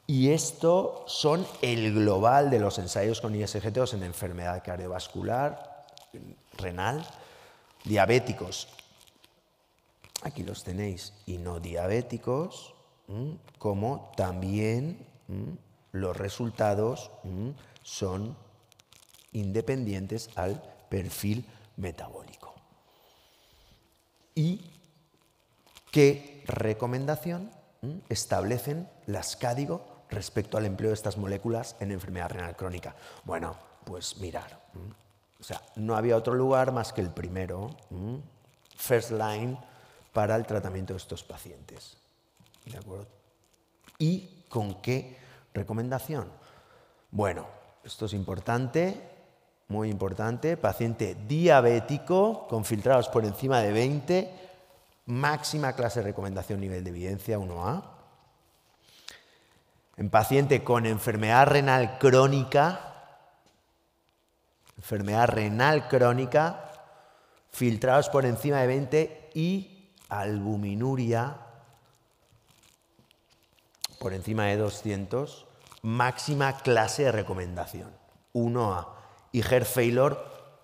Y esto son el global de los ensayos con ISGLT2 en enfermedad cardiovascular, renal, diabéticos. Aquí los tenéis, y no diabéticos, como también los resultados son independientes al perfil metabólico. ¿Y qué recomendación establecen las CADIGO respecto al empleo de estas moléculas en enfermedad renal crónica? Bueno, pues mirar. O sea, no había otro lugar más que el primero, first line, para el tratamiento de estos pacientes. ¿De acuerdo? ¿Y con qué recomendación? Bueno, esto es importante, muy importante. Paciente diabético con filtrados por encima de 20, máxima clase de recomendación nivel de evidencia 1A. En paciente con enfermedad renal crónica, filtrados por encima de 20 y albuminuria por encima de 200, máxima clase de recomendación 1A. Y heart failure,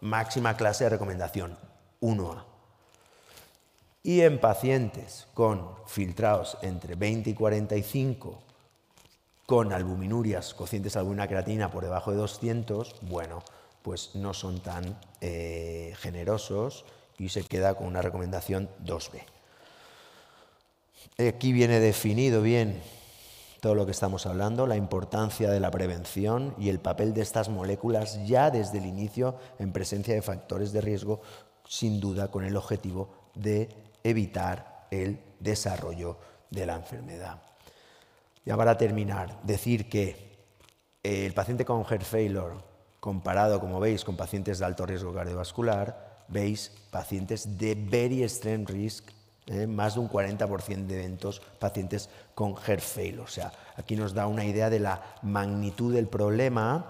máxima clase de recomendación 1A. Y en pacientes con filtrados entre 20 y 45, con albuminurias, cocientes de albumina creatinina por debajo de 200, bueno, pues no son tan generosos y se queda con una recomendación 2B. Aquí viene definido bien todo lo que estamos hablando, la importancia de la prevención y el papel de estas moléculas ya desde el inicio en presencia de factores de riesgo, sin duda con el objetivo de evitar el desarrollo de la enfermedad. Ya para terminar, decir que el paciente con heart failure, comparado, como veis, con pacientes de alto riesgo cardiovascular, veis pacientes de very extreme risk, más de un 40% de eventos pacientes con heart failure. O sea, aquí nos da una idea de la magnitud del problema,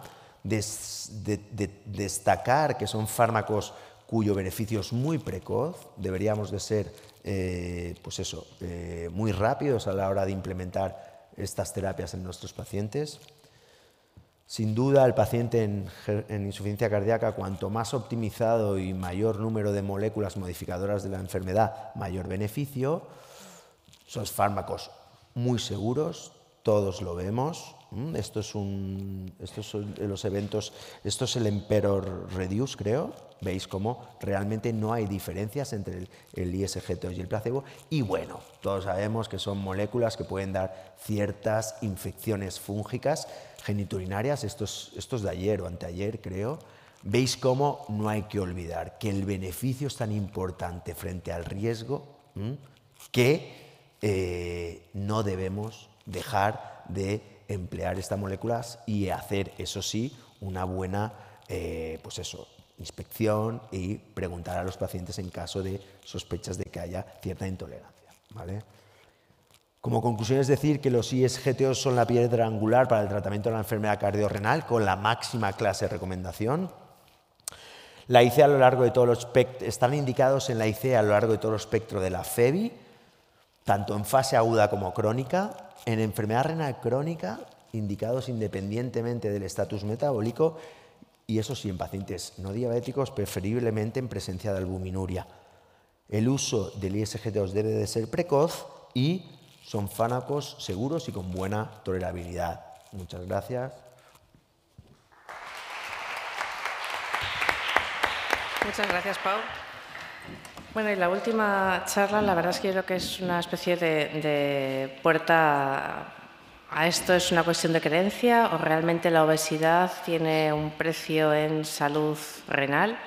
destacar que son fármacos cuyo beneficio es muy precoz, deberíamos de ser muy rápidos a la hora de implementar estas terapias en nuestros pacientes. Sin duda, el paciente en insuficiencia cardíaca, cuanto más optimizado y mayor número de moléculas modificadoras de la enfermedad, mayor beneficio. Son fármacos muy seguros, todos lo vemos. Estos son los eventos, esto es el Emperor Reduce, creo. Veis cómo realmente no hay diferencias entre el ISGTO y el placebo. Y bueno, todos sabemos que son moléculas que pueden dar ciertas infecciones fúngicas geniturinarias. Esto es de ayer o anteayer, creo. Veis cómo no hay que olvidar que el beneficio es tan importante frente al riesgo que no debemos dejar de emplear estas moléculas y hacer, eso sí, una buena inspección y preguntar a los pacientes en caso de sospechas de que haya cierta intolerancia, ¿vale? Como conclusión es decir que los ISGTOs son la piedra angular para el tratamiento de la enfermedad cardiorrenal con la máxima clase de recomendación. La IC a lo largo de todo el espectro, están indicados en la IC a lo largo de todo el espectro de la FEBI, tanto en fase aguda como crónica. En enfermedad renal crónica, indicados independientemente del estatus metabólico, y eso sí, en pacientes no diabéticos, preferiblemente en presencia de albuminuria. El uso del ISGTOs debe de ser precoz y son fármacos seguros y con buena tolerabilidad. Muchas gracias. Muchas gracias, Pau. Bueno, y la última charla, la verdad es que yo creo que es una especie de puerta a esto. ¿Es una cuestión de creencia o realmente la obesidad tiene un precio en salud renal?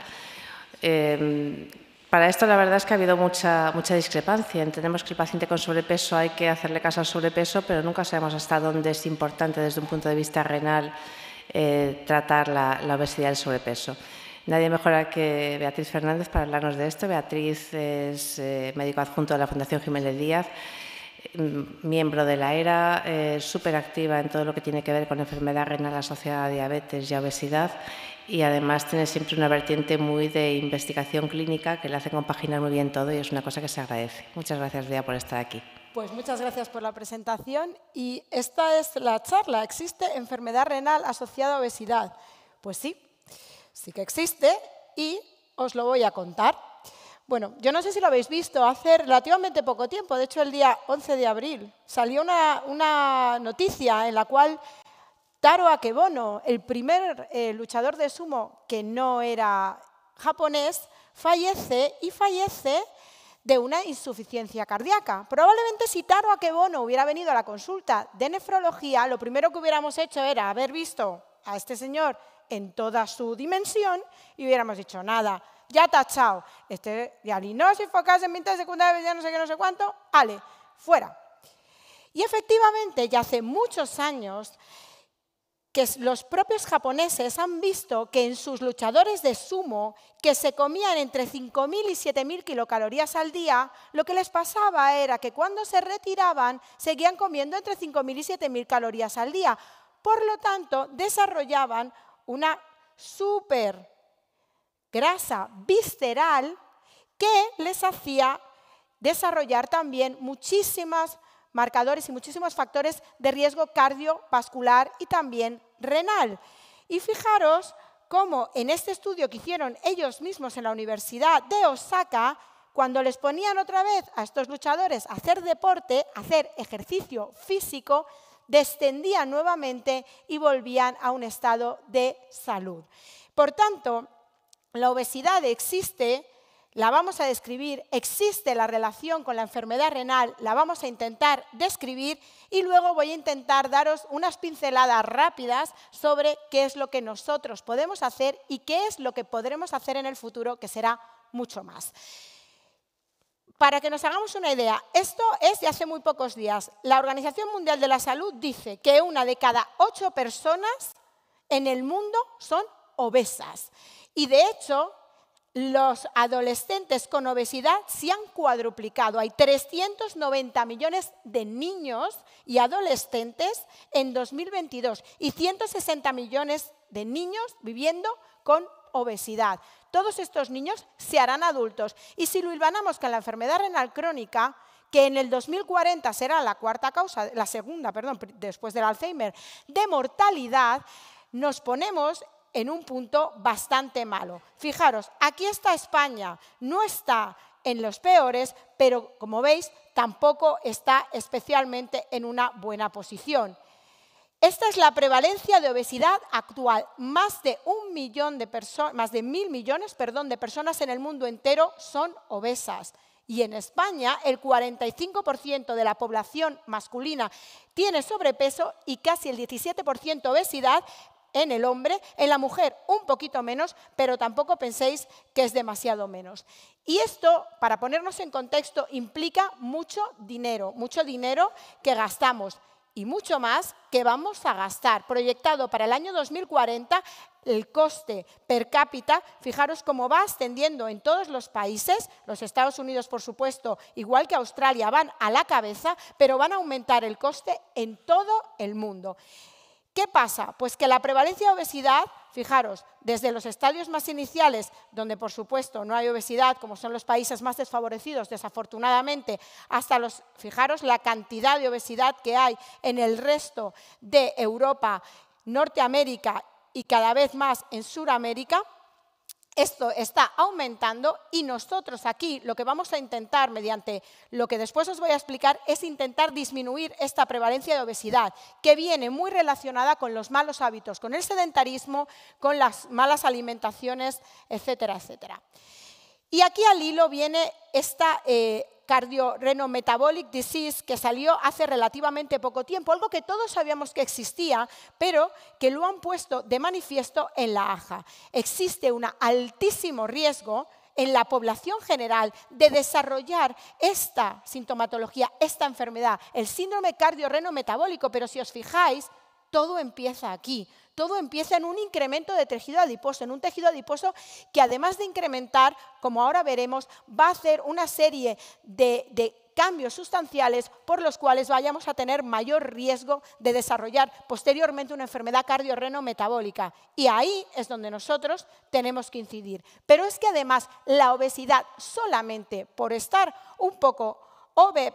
Para esto la verdad es que ha habido mucha discrepancia. Entendemos que el paciente con sobrepeso hay que hacerle caso al sobrepeso, pero nunca sabemos hasta dónde es importante desde un punto de vista renal tratar la obesidad y el sobrepeso. Nadie mejor que Beatriz Fernández para hablarnos de esto. Beatriz es médico adjunto de la Fundación Jiménez Díaz, miembro de la ERA, súper activa en todo lo que tiene que ver con enfermedad renal asociada a diabetes y a obesidad, y además tiene siempre una vertiente muy de investigación clínica que le hace compaginar muy bien todo y es una cosa que se agradece. Muchas gracias, Bea, por estar aquí. Pues muchas gracias por la presentación y esta es la charla. ¿Existe enfermedad renal asociada a obesidad? Pues sí. Sí que existe y os lo voy a contar. Bueno, yo no sé si lo habéis visto, hace relativamente poco tiempo, de hecho el día 11 de abril, salió una noticia en la cual Taro Akebono, el primer luchador de sumo que no era japonés, fallece de una insuficiencia cardíaca. Probablemente si Taro Akebono hubiera venido a la consulta de nefrología, lo primero que hubiéramos hecho era haber visto a este señor en toda su dimensión y hubiéramos dicho, nada, ya tachado, dialinosis focal en mitad secundaria, ya no sé qué, no sé cuánto, ale, fuera. Y efectivamente, ya hace muchos años, que los propios japoneses han visto que en sus luchadores de sumo, que se comían entre 5.000 y 7.000 kilocalorías al día, lo que les pasaba era que cuando se retiraban, seguían comiendo entre 5.000 y 7.000 calorías al día. Por lo tanto, desarrollaban una súper grasa visceral que les hacía desarrollar también muchísimos marcadores y muchísimos factores de riesgo cardiovascular y también renal. Y fijaros cómo en este estudio que hicieron ellos mismos en la Universidad de Osaka, cuando les ponían otra vez a estos luchadores a hacer deporte, a hacer ejercicio físico, descendían nuevamente y volvían a un estado de salud. Por tanto, la obesidad existe, la vamos a describir, existe la relación con la enfermedad renal, la vamos a intentar describir y luego voy a intentar daros unas pinceladas rápidas sobre qué es lo que nosotros podemos hacer y qué es lo que podremos hacer en el futuro, que será mucho más. Para que nos hagamos una idea, esto es de hace muy pocos días. La Organización Mundial de la Salud dice que 1 de cada 8 personas en el mundo son obesas. Y de hecho, los adolescentes con obesidad se han cuadruplicado. Hay 390 millones de niños y adolescentes en 2022 y 160 millones de niños viviendo con obesidad. Todos estos niños se harán adultos. Y si lo hilvanamos con la enfermedad renal crónica, que en el 2040 será la segunda, después del Alzheimer, de mortalidad, nos ponemos en un punto bastante malo. Fijaros, aquí está España, no está en los peores, pero como veis, tampoco está especialmente en una buena posición. Esta es la prevalencia de obesidad actual. Más de 1.000 millones de personas en el mundo entero son obesas. Y en España el 45% de la población masculina tiene sobrepeso y casi el 17% obesidad en el hombre, en la mujer un poquito menos, pero tampoco penséis que es demasiado menos. Y esto, para ponernos en contexto, implica mucho dinero que gastamos y mucho más que vamos a gastar. Proyectado para el año 2040, el coste per cápita, fijaros cómo va ascendiendo en todos los países, los Estados Unidos, por supuesto, igual que Australia, van a la cabeza, pero van a aumentar el coste en todo el mundo. ¿Qué pasa? Pues que la prevalencia de obesidad, fijaros, desde los estadios más iniciales, donde por supuesto no hay obesidad, como son los países más desfavorecidos, desafortunadamente, hasta fijaros la cantidad de obesidad que hay en el resto de Europa, Norteamérica y cada vez más en Sudamérica. Esto está aumentando y nosotros aquí lo que vamos a intentar, mediante lo que después os voy a explicar, es intentar disminuir esta prevalencia de obesidad, que viene muy relacionada con los malos hábitos, con el sedentarismo, con las malas alimentaciones, etcétera, etcétera. Y aquí al hilo viene esta cardiorrenometabolic disease que salió hace relativamente poco tiempo, algo que todos sabíamos que existía, pero que lo han puesto de manifiesto en la AJA. Existe un altísimo riesgo en la población general de desarrollar esta sintomatología, esta enfermedad, el síndrome cardiorrenometabólico, pero si os fijáis, todo empieza aquí. Todo empieza en un incremento de tejido adiposo, en un tejido adiposo que además de incrementar, como ahora veremos, va a hacer una serie de cambios sustanciales por los cuales vayamos a tener mayor riesgo de desarrollar posteriormente una enfermedad cardiorrenometabólica. Y ahí es donde nosotros tenemos que incidir. Pero es que además la obesidad, solamente por estar un poco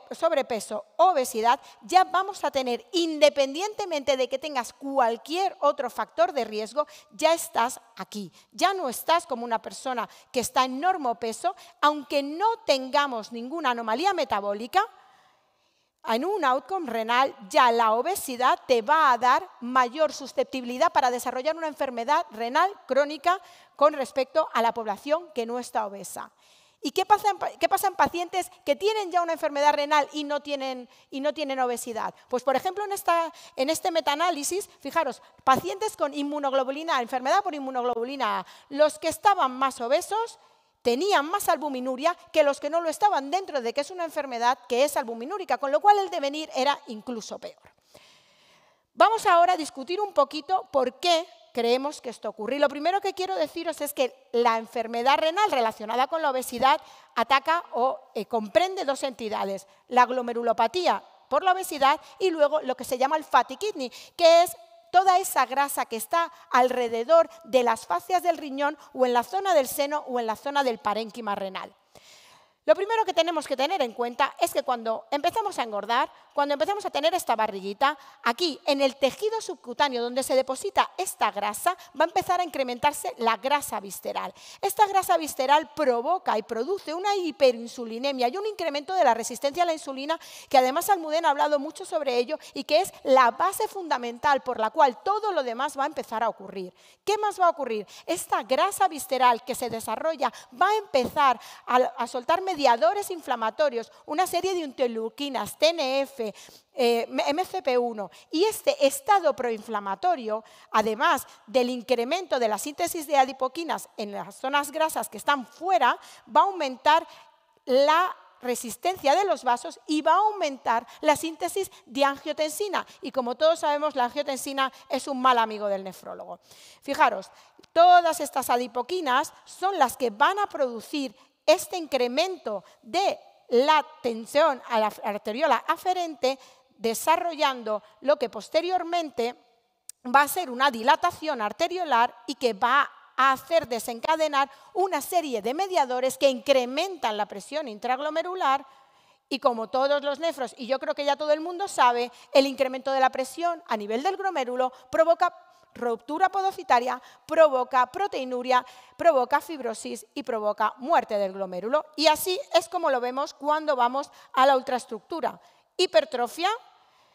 sobrepeso, obesidad, ya vamos a tener, independientemente de que tengas cualquier otro factor de riesgo, ya estás aquí. Ya no estás como una persona que está en normopeso, aunque no tengamos ninguna anomalía metabólica, en un outcome renal ya la obesidad te va a dar mayor susceptibilidad para desarrollar una enfermedad renal crónica con respecto a la población que no está obesa. ¿Y qué pasa en pacientes que tienen ya una enfermedad renal y no tienen obesidad? Pues, por ejemplo, en este metaanálisis, fijaros, pacientes con inmunoglobulina A, enfermedad por inmunoglobulina A, los que estaban más obesos tenían más albuminuria que los que no lo estaban, dentro de que es una enfermedad que es albuminúrica, con lo cual el devenir era incluso peor. Vamos ahora a discutir un poquito por qué creemos que esto ocurre. Y lo primero que quiero deciros es que la enfermedad renal relacionada con la obesidad ataca o comprende dos entidades, la glomerulopatía por la obesidad y luego lo que se llama el fatty kidney, que es toda esa grasa que está alrededor de las fascias del riñón o en la zona del seno o en la zona del parénquima renal. Lo primero que tenemos que tener en cuenta es que cuando empezamos a engordar, cuando empezamos a tener esta barriguita, aquí en el tejido subcutáneo donde se deposita esta grasa, va a empezar a incrementarse la grasa visceral. Esta grasa visceral provoca y produce una hiperinsulinemia y un incremento de la resistencia a la insulina, que además Almudena ha hablado mucho sobre ello y que es la base fundamental por la cual todo lo demás va a empezar a ocurrir. ¿Qué más va a ocurrir? Esta grasa visceral que se desarrolla va a empezar a soltar mediadores inflamatorios, una serie de interleuquinas, TNF, MCP1, y este estado proinflamatorio, además del incremento de la síntesis de adipoquinas en las zonas grasas que están fuera, va a aumentar la resistencia de los vasos y va a aumentar la síntesis de angiotensina. Y como todos sabemos, la angiotensina es un mal amigo del nefrólogo. Fijaros, todas estas adipoquinas son las que van a producir este incremento de la tensión a la arteriola aferente, desarrollando lo que posteriormente va a ser una dilatación arteriolar y que va a hacer desencadenar una serie de mediadores que incrementan la presión intraglomerular. Y como todos los nefros, y yo creo que ya todo el mundo sabe, el incremento de la presión a nivel del glomérulo provoca ruptura podocitaria, provoca proteinuria, provoca fibrosis y provoca muerte del glomérulo. Y así es como lo vemos cuando vamos a la ultraestructura. Hipertrofia,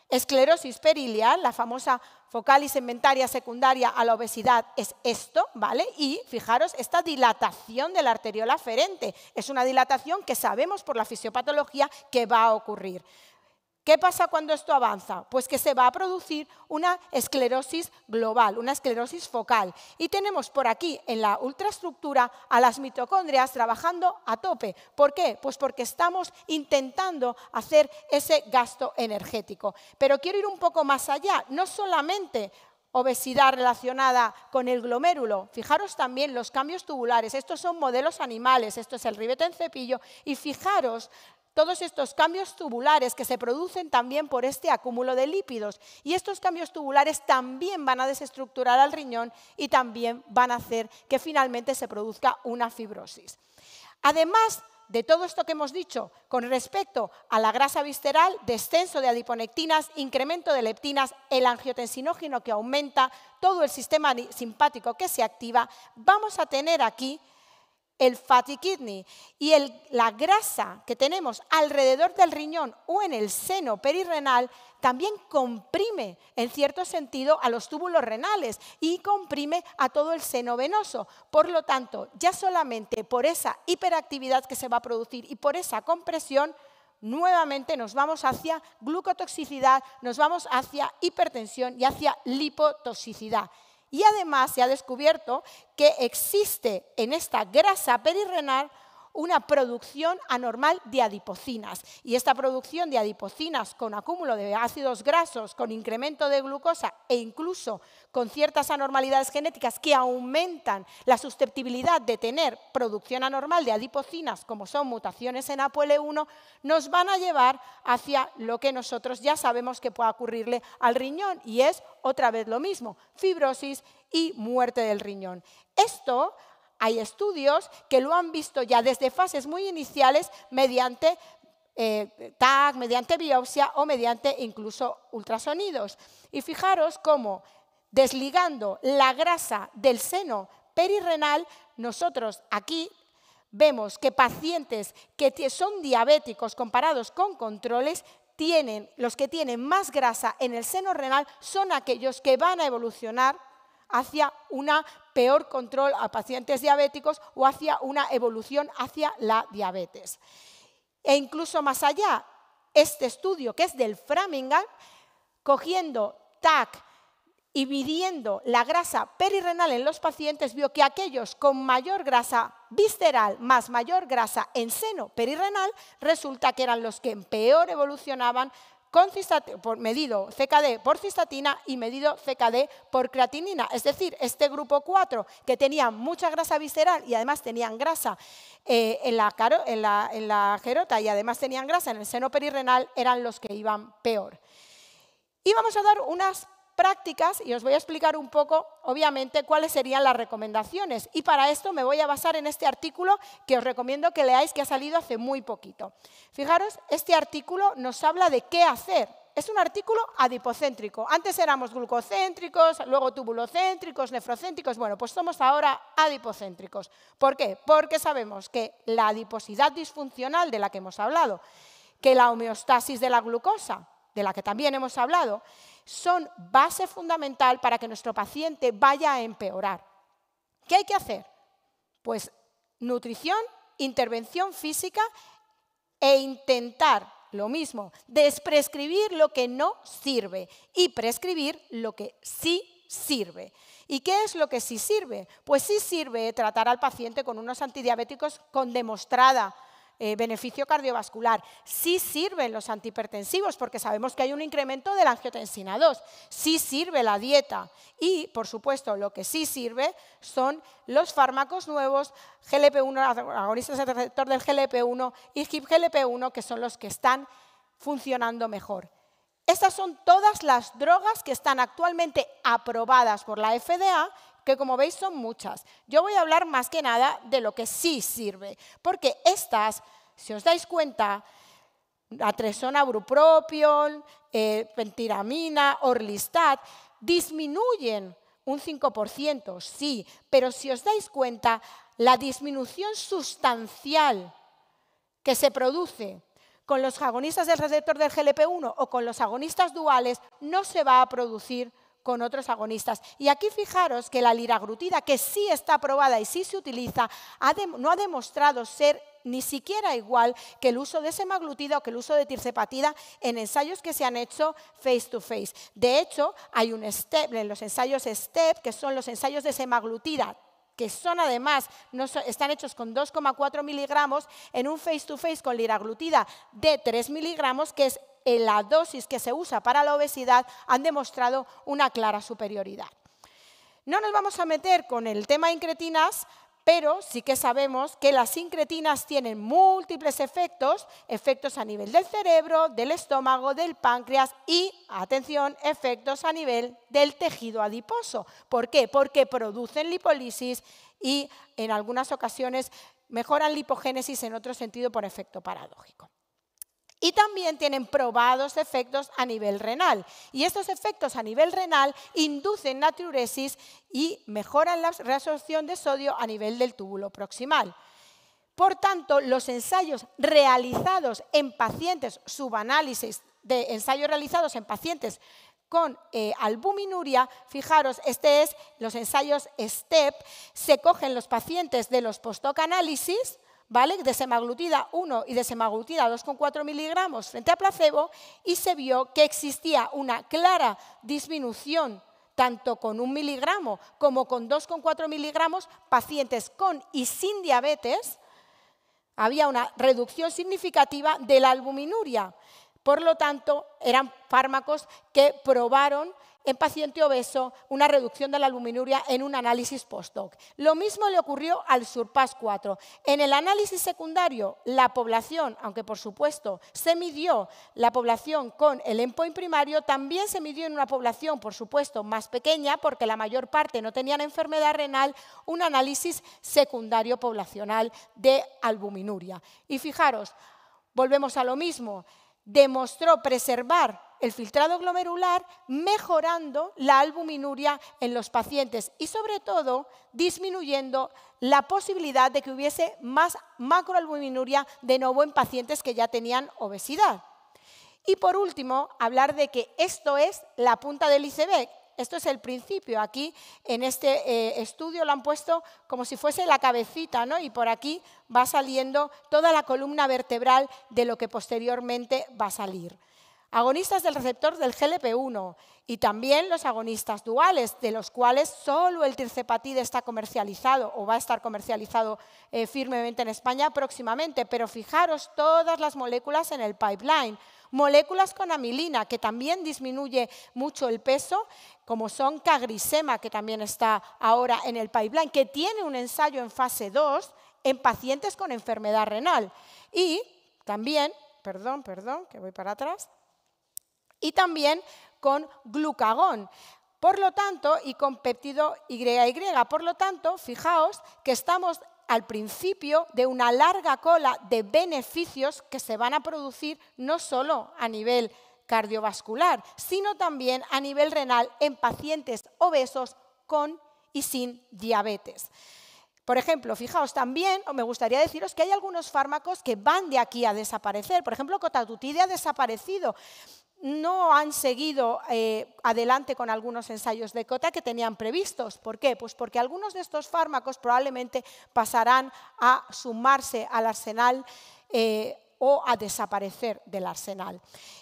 esclerosis periliar, la famosa focal segmentaria secundaria a la obesidad es esto, ¿vale? Y fijaros, esta dilatación de la arteriola aferente es una dilatación que sabemos por la fisiopatología que va a ocurrir. ¿Qué pasa cuando esto avanza? Pues que se va a producir una esclerosis global, una esclerosis focal. Y tenemos por aquí en la ultraestructura a las mitocondrias trabajando a tope. ¿Por qué? Pues porque estamos intentando hacer ese gasto energético. Pero quiero ir un poco más allá, no solamente obesidad relacionada con el glomérulo. Fijaros también los cambios tubulares. Estos son modelos animales, esto es el ribete en cepillo. Y fijaros todos estos cambios tubulares que se producen también por este acúmulo de lípidos. Y estos cambios tubulares también van a desestructurar al riñón y también van a hacer que finalmente se produzca una fibrosis. Además de todo esto que hemos dicho con respecto a la grasa visceral, descenso de adiponectinas, incremento de leptinas, el angiotensinógeno que aumenta, todo el sistema simpático que se activa, vamos a tener aquí el fatty kidney y la grasa que tenemos alrededor del riñón o en el seno perirrenal también comprime en cierto sentido a los túbulos renales y comprime a todo el seno venoso. Por lo tanto, ya solamente por esa hiperactividad que se va a producir y por esa compresión, nuevamente nos vamos hacia glucotoxicidad, nos vamos hacia hipertensión y hacia lipotoxicidad. Y además se ha descubierto que existe en esta grasa perirrenal una producción anormal de adipocinas. Y esta producción de adipocinas con acúmulo de ácidos grasos, con incremento de glucosa e incluso con ciertas anormalidades genéticas que aumentan la susceptibilidad de tener producción anormal de adipocinas, como son mutaciones en ApoL1, nos van a llevar hacia lo que nosotros ya sabemos que puede ocurrirle al riñón, y es otra vez lo mismo, fibrosis y muerte del riñón. Esto hay estudios que lo han visto ya desde fases muy iniciales mediante TAC, mediante biopsia o mediante incluso ultrasonidos. Y fijaros cómo desligando la grasa del seno perirrenal, nosotros aquí vemos que pacientes que son diabéticos comparados con controles, los que tienen más grasa en el seno renal son aquellos que van a evolucionar hacia una peor control a pacientes diabéticos o hacia una evolución hacia la diabetes. E incluso más allá, este estudio, que es del Framingham, cogiendo TAC y midiendo la grasa perirrenal en los pacientes, vio que aquellos con mayor grasa visceral más mayor grasa en seno perirrenal, resulta que eran los que peor evolucionaban con medido CKD por cistatina y medido CKD por creatinina. Es decir, este grupo 4, que tenía mucha grasa visceral y además tenían grasa en la gerota y además tenían grasa en el seno perirrenal, eran los que iban peor. Y vamos a dar unas prácticas y os voy a explicar un poco, obviamente, cuáles serían las recomendaciones. Y para esto me voy a basar en este artículo que os recomiendo que leáis, que ha salido hace muy poquito. Fijaros, este artículo nos habla de qué hacer. Es un artículo adipocéntrico. Antes éramos glucocéntricos, luego tubulocéntricos, nefrocéntricos. Bueno, pues somos ahora adipocéntricos. ¿Por qué? Porque sabemos que la adiposidad disfuncional de la que hemos hablado, que la homeostasis de la glucosa, de la que también hemos hablado, son base fundamental para que nuestro paciente vaya a empeorar. ¿Qué hay que hacer? Pues nutrición, intervención física e intentar lo mismo, desprescribir lo que no sirve y prescribir lo que sí sirve. ¿Y qué es lo que sí sirve? Pues sí sirve tratar al paciente con unos antidiabéticos con demostrada beneficio cardiovascular. Sí sirven los antihipertensivos porque sabemos que hay un incremento de la angiotensina 2. Sí sirve la dieta y, por supuesto, lo que sí sirve son los fármacos nuevos, GLP-1, agonistas del receptor del GLP-1 y GIP-GLP-1, que son los que están funcionando mejor. Estas son todas las drogas que están actualmente aprobadas por la FDA, que como veis son muchas. Yo voy a hablar más que nada de lo que sí sirve, porque estas, si os dais cuenta, Atresona, Bupropion, Pentiramina, Orlistat, disminuyen un 5%, sí, pero si os dais cuenta, la disminución sustancial que se produce con los agonistas del receptor del GLP-1 o con los agonistas duales no se va a producir con otros agonistas. Y aquí fijaros que la liraglutida, que sí está aprobada y sí se utiliza, no ha demostrado ser ni siquiera igual que el uso de semaglutida o que el uso de tirzepatida en ensayos que se han hecho face to face. De hecho, hay un STEP, en los ensayos STEP, que son los ensayos de semaglutida, que son además, están hechos con 2,4 miligramos, en un face to face con liraglutida de 3 miligramos, que es la dosis que se usa para la obesidad, han demostrado una clara superioridad. No nos vamos a meter con el tema incretinas, pero sí que sabemos que las incretinas tienen múltiples efectos, efectos a nivel del cerebro, del estómago, del páncreas y, atención, efectos a nivel del tejido adiposo. ¿Por qué? Porque producen lipólisis y en algunas ocasiones mejoran lipogénesis, en otro sentido por efecto paradójico. Y también tienen probados efectos a nivel renal. Y estos efectos a nivel renal inducen natriuresis y mejoran la reabsorción de sodio a nivel del túbulo proximal. Por tanto, los ensayos realizados en pacientes, subanálisis de ensayos realizados en pacientes con albuminuria, fijaros, los ensayos STEP, se cogen los pacientes de los post-hoc análisis, ¿vale?, de semaglutida 1 y de semaglutida 2,4 miligramos frente a placebo, y se vio que existía una clara disminución tanto con 1 miligramo como con 2,4 miligramos, pacientes con y sin diabetes, había una reducción significativa de la albuminuria. Por lo tanto, eran fármacos que probaron en paciente obeso una reducción de la albuminuria en un análisis post-hoc. Lo mismo le ocurrió al SURPASS-4. En el análisis secundario, la población, aunque por supuesto se midió la población con el endpoint primario, también se midió en una población, por supuesto, más pequeña, porque la mayor parte no tenían enfermedad renal, un análisis secundario poblacional de albuminuria. Y fijaros, volvemos a lo mismo, demostró preservar el filtrado glomerular mejorando la albuminuria en los pacientes y sobre todo disminuyendo la posibilidad de que hubiese más macroalbuminuria de nuevo en pacientes que ya tenían obesidad. Y por último, hablar de que esto es la punta del iceberg. esto es el principio. Aquí en este estudio lo han puesto como si fuese la cabecita, ¿no? Y por aquí va saliendo toda la columna vertebral de lo que posteriormente va a salir. Agonistas del receptor del GLP-1 y también los agonistas duales, de los cuales solo el tirzepatide está comercializado o va a estar comercializado firmemente en España próximamente. Pero fijaros todas las moléculas en el pipeline. Moléculas con amilina, que también disminuye mucho el peso, como son CagriSema, que también está ahora en el pipeline, que tiene un ensayo en fase 2 en pacientes con enfermedad renal. Y también, perdón, que voy para atrás, y también con glucagón. Por lo tanto, y con péptido YY. Por lo tanto, fijaos que estamos al principio de una larga cola de beneficios que se van a producir no solo a nivel cardiovascular, sino también a nivel renal en pacientes obesos con y sin diabetes. Por ejemplo, fijaos también, me gustaría deciros que hay algunos fármacos que van de aquí a desaparecer. Por ejemplo, cotatutide ha desaparecido. No han seguido adelante con algunos ensayos de cota que tenían previstos. ¿Por qué? Pues porque algunos de estos fármacos probablemente pasarán a sumarse al arsenal o a desaparecer del arsenal.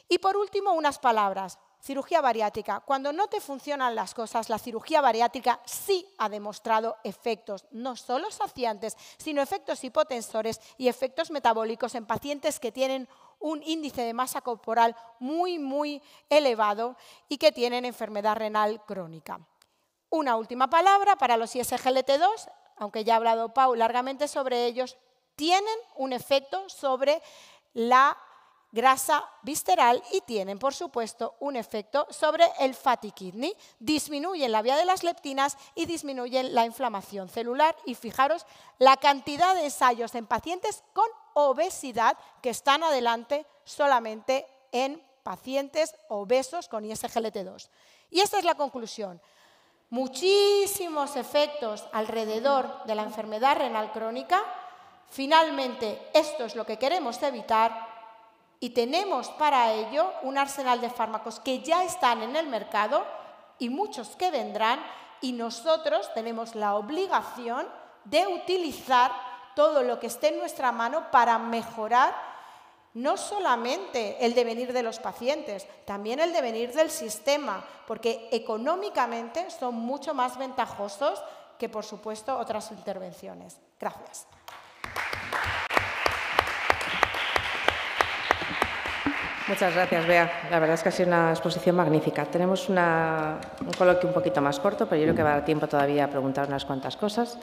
Y por último, unas palabras. Cirugía bariátrica. Cuando no te funcionan las cosas, la cirugía bariátrica sí ha demostrado efectos, no solo saciantes, sino efectos hipotensores y efectos metabólicos en pacientes que tienen un índice de masa corporal muy elevado y que tienen enfermedad renal crónica. Una última palabra para los ISGLT2, aunque ya ha hablado Pau largamente sobre ellos, tienen un efecto sobre la grasa visceral y tienen, por supuesto, un efecto sobre el fatty kidney. Disminuyen la vía de las leptinas y disminuyen la inflamación celular. Y fijaros la cantidad de ensayos en pacientes con obesidad que están adelante solamente en pacientes obesos con ISGLT2. Y esta es la conclusión. Muchísimos efectos alrededor de la enfermedad renal crónica. Finalmente, esto es lo que queremos evitar. Y tenemos para ello un arsenal de fármacos que ya están en el mercado y muchos que vendrán, y nosotros tenemos la obligación de utilizar todo lo que esté en nuestra mano para mejorar no solamente el devenir de los pacientes, también el devenir del sistema, porque económicamente son mucho más ventajosos que, por supuesto, otras intervenciones. Gracias. Muchas gracias, Bea. La verdad es que ha sido una exposición magnífica. Tenemos un coloquio un poquito más corto, pero yo creo que va a dar tiempo todavía a preguntar unas cuantas cosas.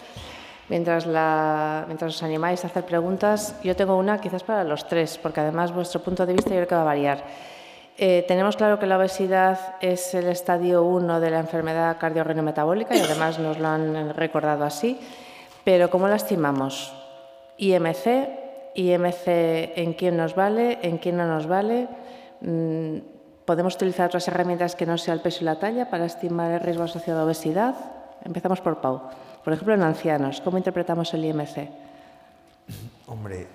Mientras os animáis a hacer preguntas, yo tengo una quizás para los tres, porque además vuestro punto de vista yo creo que va a variar. Tenemos claro que la obesidad es el estadio 1 de la enfermedad cardiorrenometabólica y además nos lo han recordado así, pero ¿cómo la estimamos? IMC, ¿en quién nos vale? ¿En quién no nos vale? ¿Podemos utilizar otras herramientas que no sea el peso y la talla para estimar el riesgo asociado a obesidad? Empezamos por Pau. Por ejemplo, en ancianos, ¿cómo interpretamos el IMC? Hombre,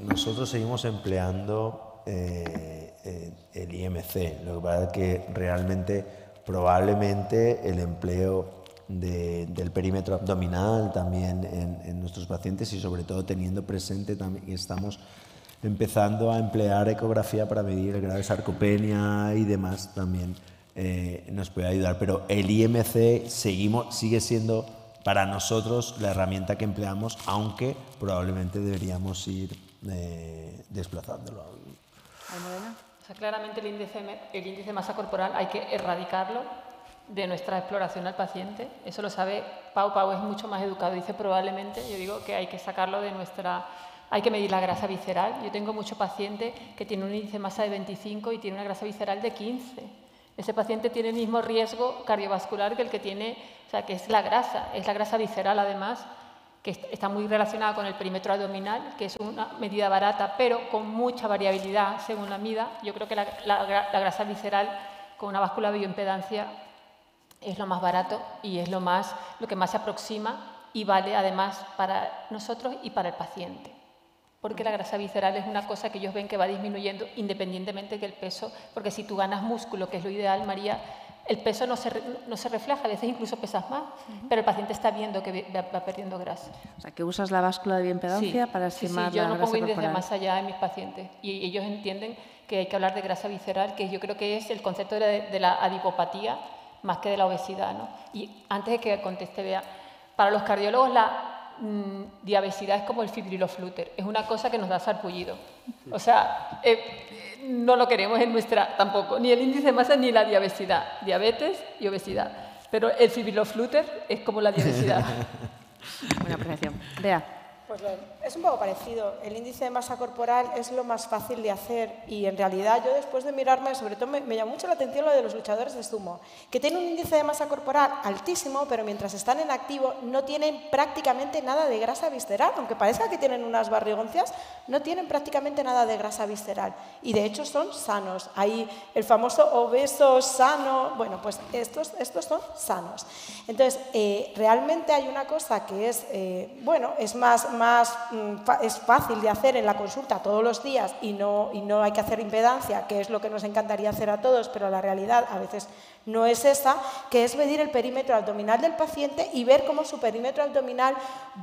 nosotros seguimos empleando el IMC. Lo que pasa es que realmente, probablemente, el empleo del perímetro abdominal también en nuestros pacientes, y sobre todo teniendo presente también que estamos empezando a emplear ecografía para medir el grado de sarcopenia y demás, también nos puede ayudar. Pero el IMC sigue siendo para nosotros la herramienta que empleamos, aunque probablemente deberíamos ir desplazándolo. O sea, claramente el índice de masa corporal hay que erradicarlo de nuestra exploración al paciente. Eso lo sabe Pau. Pau es mucho más educado, dice probablemente. Yo digo que hay que sacarlo de nuestra... Hay que medir la grasa visceral. Yo tengo mucho paciente que tiene un índice de masa de 25 y tiene una grasa visceral de 15. Ese paciente tiene el mismo riesgo cardiovascular que el que tiene, o sea, que es la grasa visceral además, que está muy relacionada con el perímetro abdominal, que es una medida barata, pero con mucha variabilidad según la mida. Yo creo que la grasa visceral con una báscula de bioimpedancia es lo más barato y es lo que más se aproxima y vale además para nosotros y para el paciente. Porque la grasa visceral es una cosa que ellos ven que va disminuyendo independientemente que el peso, porque si tú ganas músculo, que es lo ideal, María, el peso no se refleja, a veces incluso pesas más, pero el paciente está viendo que va perdiendo grasa. O sea, que usas la báscula de bioimpedancia para estimar yo la no grasa pongo índice de corporal. masa ya en mis pacientes y ellos entienden que hay que hablar de grasa visceral, que yo creo que es el concepto de la adipopatía más que de la obesidad, ¿no? Y antes de que conteste, Bea, para los cardiólogos la diabesidad es como el fibriloflúter, es una cosa que nos da sarpullido. O sea, no lo queremos en nuestra tampoco, ni el índice de masa ni la diabesidad, diabetes y obesidad. Pero el fibriloflúter es como la diabesidad. Buena apreciación. Bea. Pues es un poco parecido. El índice de masa corporal es lo más fácil de hacer y en realidad yo después de mirarme, sobre todo me llamó mucho la atención lo de los luchadores de sumo, que tienen un índice de masa corporal altísimo, pero mientras están en activo no tienen prácticamente nada de grasa visceral, aunque parezca que tienen unas barrigoncias, no tienen prácticamente nada de grasa visceral y de hecho son sanos. Hay el famoso obeso sano, bueno, pues estos son sanos. Entonces, realmente hay una cosa que es, es fácil de hacer en la consulta todos los días y no hay que hacer impedancia, que es lo que nos encantaría hacer a todos, pero la realidad a veces no es esa, que es medir el perímetro abdominal del paciente y ver cómo su perímetro abdominal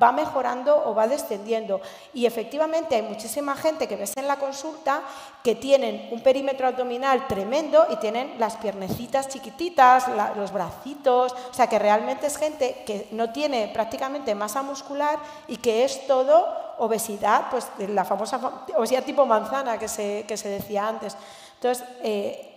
va mejorando o va descendiendo. Y efectivamente hay muchísima gente que ves en la consulta que tienen un perímetro abdominal tremendo y tienen las piernecitas chiquititas, los bracitos, o sea que realmente es gente que no tiene prácticamente masa muscular y que es todo obesidad, pues la famosa obesidad tipo manzana que se decía antes. Entonces,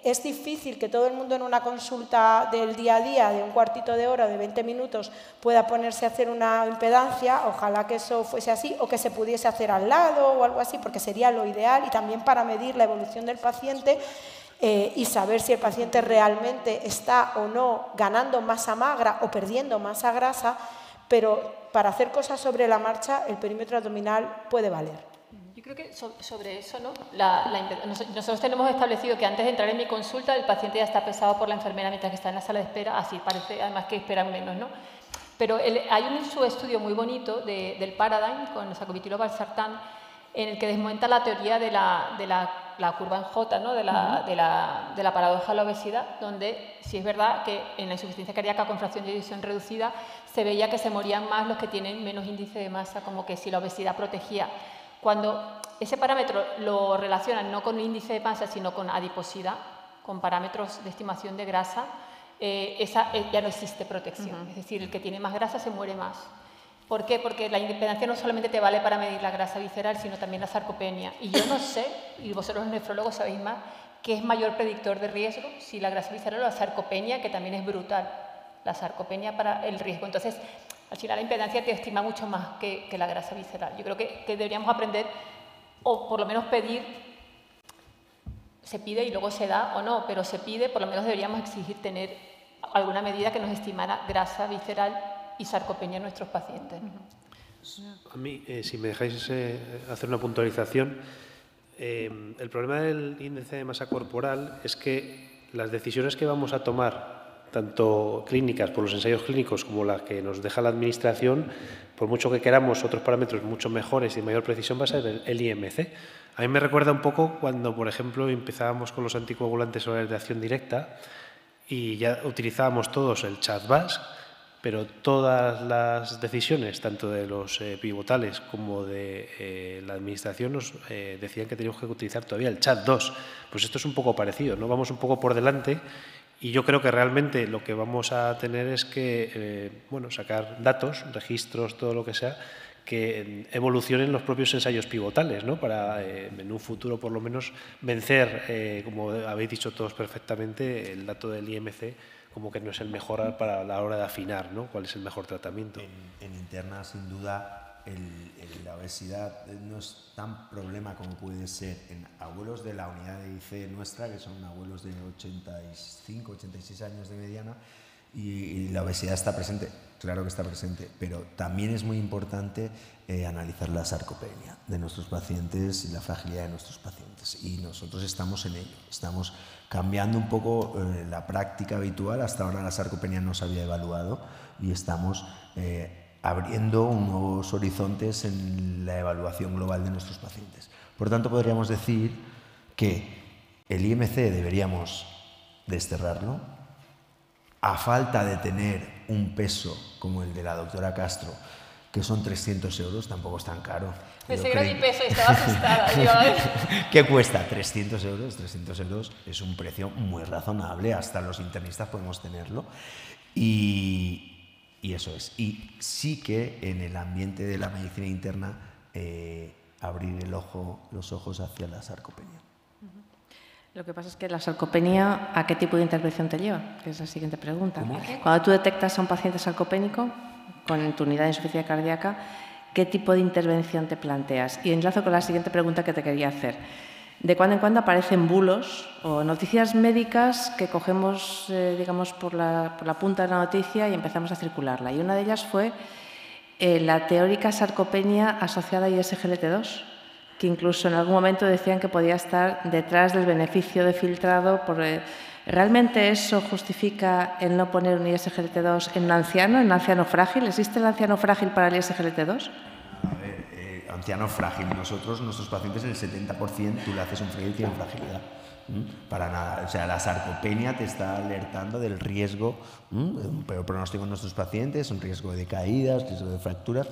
es difícil que todo el mundo en una consulta del día a día, de un cuartito de hora, de 20 minutos, pueda ponerse a hacer una impedancia. Ojalá que eso fuese así o que se pudiese hacer al lado o algo así, porque sería lo ideal y también para medir la evolución del paciente y saber si el paciente realmente está o no ganando masa magra o perdiendo masa grasa, pero para hacer cosas sobre la marcha, el perímetro abdominal puede valer. Yo creo que sobre eso, ¿no? Nosotros tenemos establecido que antes de entrar en mi consulta el paciente ya está pesado por la enfermera mientras que está en la sala de espera, así parece además que esperan menos, ¿no? Pero hay un subestudio muy bonito del Paradigm con sacubitril/valsartán en el que desmonta la teoría de la curva en J, ¿no? de la paradoja de la obesidad, donde sí es verdad que en la insuficiencia cardíaca con fracción de eyección reducida se veía que se morían más los que tienen menos índice de masa, como que si la obesidad protegía. Cuando ese parámetro lo relacionan no con el índice de masa, sino con adiposidad, con parámetros de estimación de grasa, ya no existe protección. Es decir, el que tiene más grasa se muere más. ¿Por qué? Porque la impedancia no solamente te vale para medir la grasa visceral, sino también la sarcopenia. Y yo no sé, y vosotros los nefrólogos sabéis más, qué es mayor predictor de riesgo, si la grasa visceral o la sarcopenia, que también es brutal. La sarcopenia para el riesgo. Entonces, al final la impedancia te estima mucho más que la grasa visceral. Yo creo que deberíamos aprender, o por lo menos pedir, se pide y luego se da o no, pero se pide, por lo menos deberíamos exigir tener alguna medida que nos estimara grasa visceral y sarcopenia en nuestros pacientes. A mí, si me dejáis hacer una puntualización, el problema del índice de masa corporal es que las decisiones que vamos a tomar, tanto clínicas por los ensayos clínicos como las que nos deja la administración, por mucho que queramos otros parámetros mucho mejores y de mayor precisión, va a ser el IMC. A mí me recuerda un poco cuando, por ejemplo, empezábamos con los anticoagulantes orales de acción directa y ya utilizábamos todos el CHA2-VASc, pero todas las decisiones, tanto de los pivotales como de la administración, nos decían que teníamos que utilizar todavía el CHA2. Pues esto es un poco parecido, ¿no? Vamos un poco por delante. Y yo creo que realmente lo que vamos a tener es que sacar datos, registros, todo lo que sea, que evolucionen los propios ensayos pivotales, ¿no? Para en un futuro por lo menos vencer, como habéis dicho todos perfectamente, el dato del IMC como que no es el mejor para la hora de afinar, ¿no? Cuál es el mejor tratamiento. En interna, sin duda, la obesidad no es tan problema como puede ser en abuelos de la unidad de IC nuestra, que son abuelos de 85, 86 años de mediana, y la obesidad está presente, claro que está presente, pero también es muy importante analizar la sarcopenia de nuestros pacientes y la fragilidad de nuestros pacientes. Y nosotros estamos en ello, estamos cambiando un poco la práctica habitual. Hasta ahora la sarcopenia no se había evaluado y estamos abriendo nuevos horizontes en la evaluación global de nuestros pacientes. Por tanto, podríamos decir que el IMC deberíamos desterrarlo a falta de tener un peso como el de la doctora Castro, que son 300 euros, tampoco es tan caro. Pensé que era mi peso y estaba asustada. ¿Qué cuesta? 300 euros. 300 euros es un precio muy razonable, hasta los internistas podemos tenerlo. Y eso es. Y sí que en el ambiente de la medicina interna abrir los ojos hacia la sarcopenia. Lo que pasa es que la sarcopenia, ¿a qué tipo de intervención te lleva? Que es la siguiente pregunta. ¿Cómo? Cuando tú detectas a un paciente sarcopénico con tu unidad de insuficiencia cardíaca, ¿qué tipo de intervención te planteas? Y enlazo con la siguiente pregunta que te quería hacer. De cuando en cuando aparecen bulos o noticias médicas que cogemos, digamos, por la punta de la noticia y empezamos a circularla. Y una de ellas fue la teórica sarcopenia asociada a ISGLT2, que incluso en algún momento decían que podía estar detrás del beneficio de filtrado. ¿Realmente eso justifica el no poner un ISGLT2 en un anciano frágil? ¿Existe el anciano frágil para el ISGLT2? A ver, anciano frágil. Nuestros pacientes, el 70%, tú le haces un frío y tienen fragilidad. Para nada. O sea, la sarcopenia te está alertando del riesgo, un peor pronóstico en nuestros pacientes, un riesgo de caídas, riesgo de fracturas.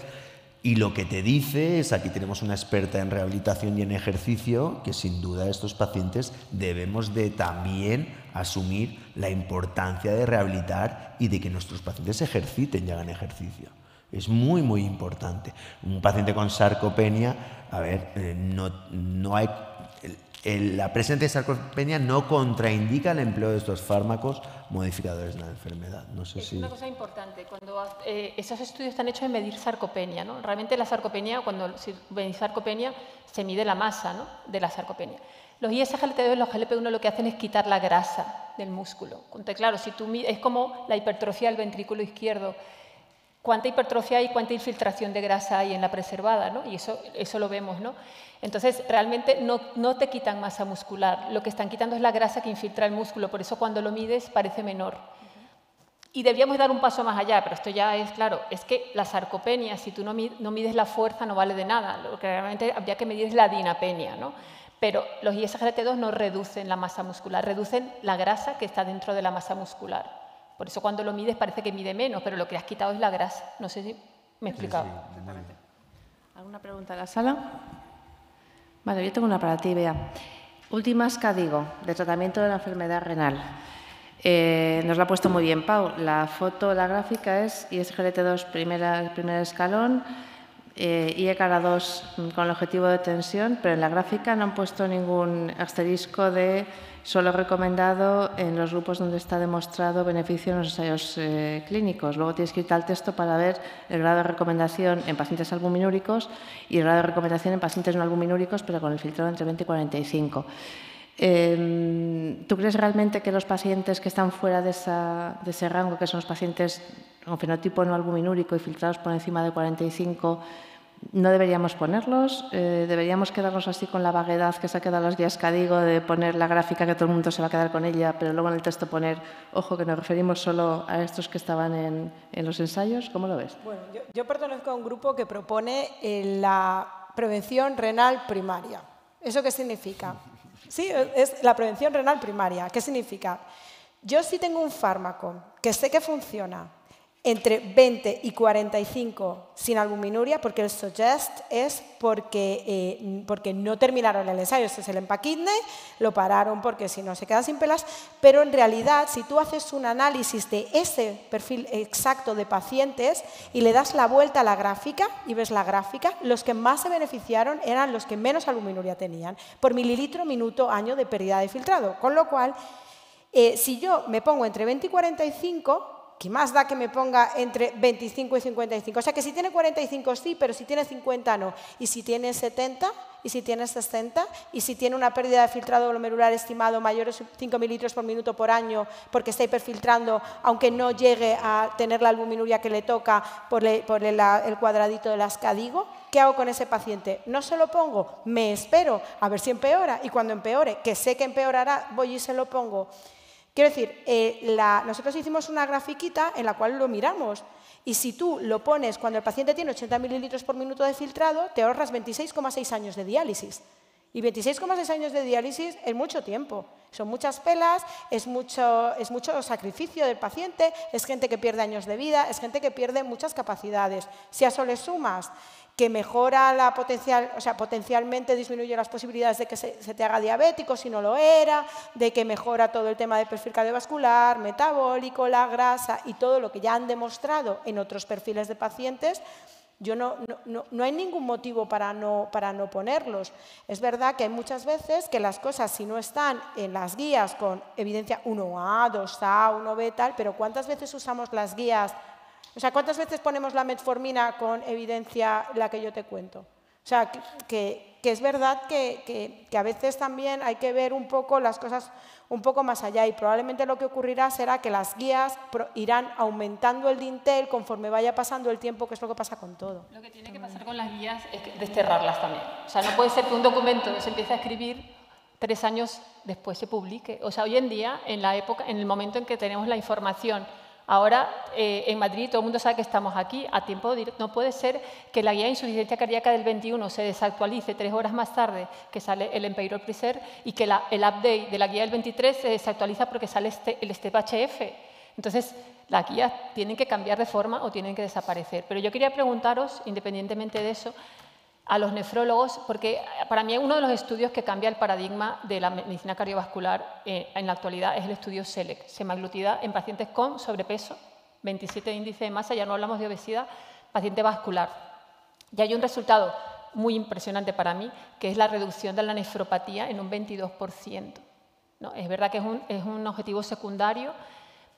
Y lo que te dice es, aquí tenemos una experta en rehabilitación y en ejercicio, que sin duda estos pacientes debemos de también asumir la importancia de rehabilitar y de que nuestros pacientes se ejerciten y hagan ejercicio. Es muy, muy importante. Un paciente con sarcopenia, a ver, no hay... La presencia de sarcopenia no contraindica el empleo de estos fármacos modificadores de la enfermedad. No sé si... Una cosa importante, cuando esos estudios están hechos en medir sarcopenia, ¿no? Realmente la sarcopenia, cuando se mide sarcopenia, se mide la masa, ¿no?, de la sarcopenia. Los ISGLT2 y los GLP-1 lo que hacen es quitar la grasa del músculo. Claro, si tú mides, es como la hipertrofia del ventrículo izquierdo. ¿Cuánta hipertrofia hay y cuánta infiltración de grasa hay en la preservada, ¿no? Y eso lo vemos, ¿no? Entonces, realmente no te quitan masa muscular. Lo que están quitando es la grasa que infiltra el músculo. Por eso, cuando lo mides, parece menor. Y deberíamos dar un paso más allá, pero esto ya es claro. Es que la sarcopenia, si tú no mides la fuerza, no vale de nada. Lo que realmente habría que medir es la dinapenia, ¿no? Pero los ISGLT2 no reducen la masa muscular, reducen la grasa que está dentro de la masa muscular. Por eso cuando lo mides parece que mide menos, pero lo que has quitado es la grasa. No sé si me he explicado. Sí. ¿Alguna pregunta en la sala? Vale, yo tengo una para ti, Bea. Últimas CADIGO, de tratamiento de la enfermedad renal. Nos lo ha puesto muy bien Pau. La foto, la gráfica es ISGLT2 primer escalón, IECARA2 con el objetivo de tensión, pero en la gráfica no han puesto ningún asterisco de solo recomendado en los grupos donde está demostrado beneficio en los ensayos clínicos. Luego tienes que irte al texto para ver el grado de recomendación en pacientes albuminúricos y el grado de recomendación en pacientes no albuminúricos, pero con el filtrado entre 20 y 45. ¿Tú crees realmente que los pacientes que están fuera de ese rango, que son los pacientes con fenotipo no albuminúrico y filtrados por encima de 45, no deberíamos ponerlos? ¿Deberíamos quedarnos así con la vaguedad que se ha quedado las guías CADIGO de poner la gráfica que todo el mundo se va a quedar con ella, pero luego en el texto poner, ojo, que nos referimos solo a estos que estaban en los ensayos? ¿Cómo lo ves? Bueno, yo pertenezco a un grupo que propone la prevención renal primaria. ¿Eso qué significa? Sí, es la prevención renal primaria. ¿Qué significa? Yo sí tengo un fármaco que sé que funciona entre 20 y 45 sin albuminuria, porque el suggest es porque no terminaron el ensayo. Este es el EMPA-KIDNEY, lo pararon porque si no se quedan sin pelas, pero en realidad si tú haces un análisis de ese perfil exacto de pacientes y le das la vuelta a la gráfica y ves la gráfica, los que más se beneficiaron eran los que menos albuminuria tenían, por mililitro, minuto, año de pérdida de filtrado. Con lo cual, si yo me pongo entre 20 y 45, ¿qué más da que me ponga entre 25 y 55? O sea, que si tiene 45 sí, pero si tiene 50 no. Y si tiene 70, y si tiene 60, y si tiene una pérdida de filtrado glomerular estimado mayor de 5 mililitros por minuto por año, porque está hiperfiltrando, aunque no llegue a tener la albuminuria que le toca por el cuadradito de las CADIGO, ¿qué hago con ese paciente? No se lo pongo, me espero a ver si empeora, y cuando empeore, que sé que empeorará, voy y se lo pongo. Quiero decir, nosotros hicimos una grafiquita en la cual lo miramos y si tú lo pones cuando el paciente tiene 80 mililitros por minuto de filtrado, te ahorras 26,6 años de diálisis. Y 26,6 años de diálisis es mucho tiempo. Son muchas pelas, es mucho sacrificio del paciente, es gente que pierde años de vida, es gente que pierde muchas capacidades. Si a eso le sumas que mejora la potencialmente disminuye las posibilidades de que se te haga diabético si no lo era, de que mejora todo el tema del perfil cardiovascular, metabólico, la grasa y todo lo que ya han demostrado en otros perfiles de pacientes, no hay ningún motivo para no ponerlos. Es verdad que hay muchas veces que las cosas, si no están en las guías con evidencia 1A, 2A, 1B, tal, pero ¿cuántas veces usamos las guías? O sea, ¿cuántas veces ponemos la metformina con evidencia la que yo te cuento? O sea, que es verdad que a veces también hay que ver un poco las cosas un poco más allá y probablemente lo que ocurrirá será que las guías irán aumentando el dintel conforme vaya pasando el tiempo, que es lo que pasa con todo. Lo que tiene que pasar con las guías es desterrarlas también. O sea, no puede ser que un documento se empiece a escribir 3 años después se publique. O sea, hoy en día, en el momento en que tenemos la información, ahora en Madrid todo el mundo sabe que estamos aquí a tiempo de ir. No puede ser que la guía de insuficiencia cardíaca del 21 se desactualice 3 horas más tarde que sale el Empirical Preserve y que el update de la guía del 23 se desactualiza porque sale el STEP HF. Entonces, las guías tienen que cambiar de forma o tienen que desaparecer. Pero yo quería preguntaros, independientemente de eso, a los nefrólogos, porque para mí uno de los estudios que cambia el paradigma de la medicina cardiovascular en la actualidad es el estudio SELECT, semaglutida en pacientes con sobrepeso, 27 de índice de masa, ya no hablamos de obesidad, paciente vascular. Y hay un resultado muy impresionante para mí, que es la reducción de la nefropatía en un 22%. ¿No? Es verdad que es un objetivo secundario,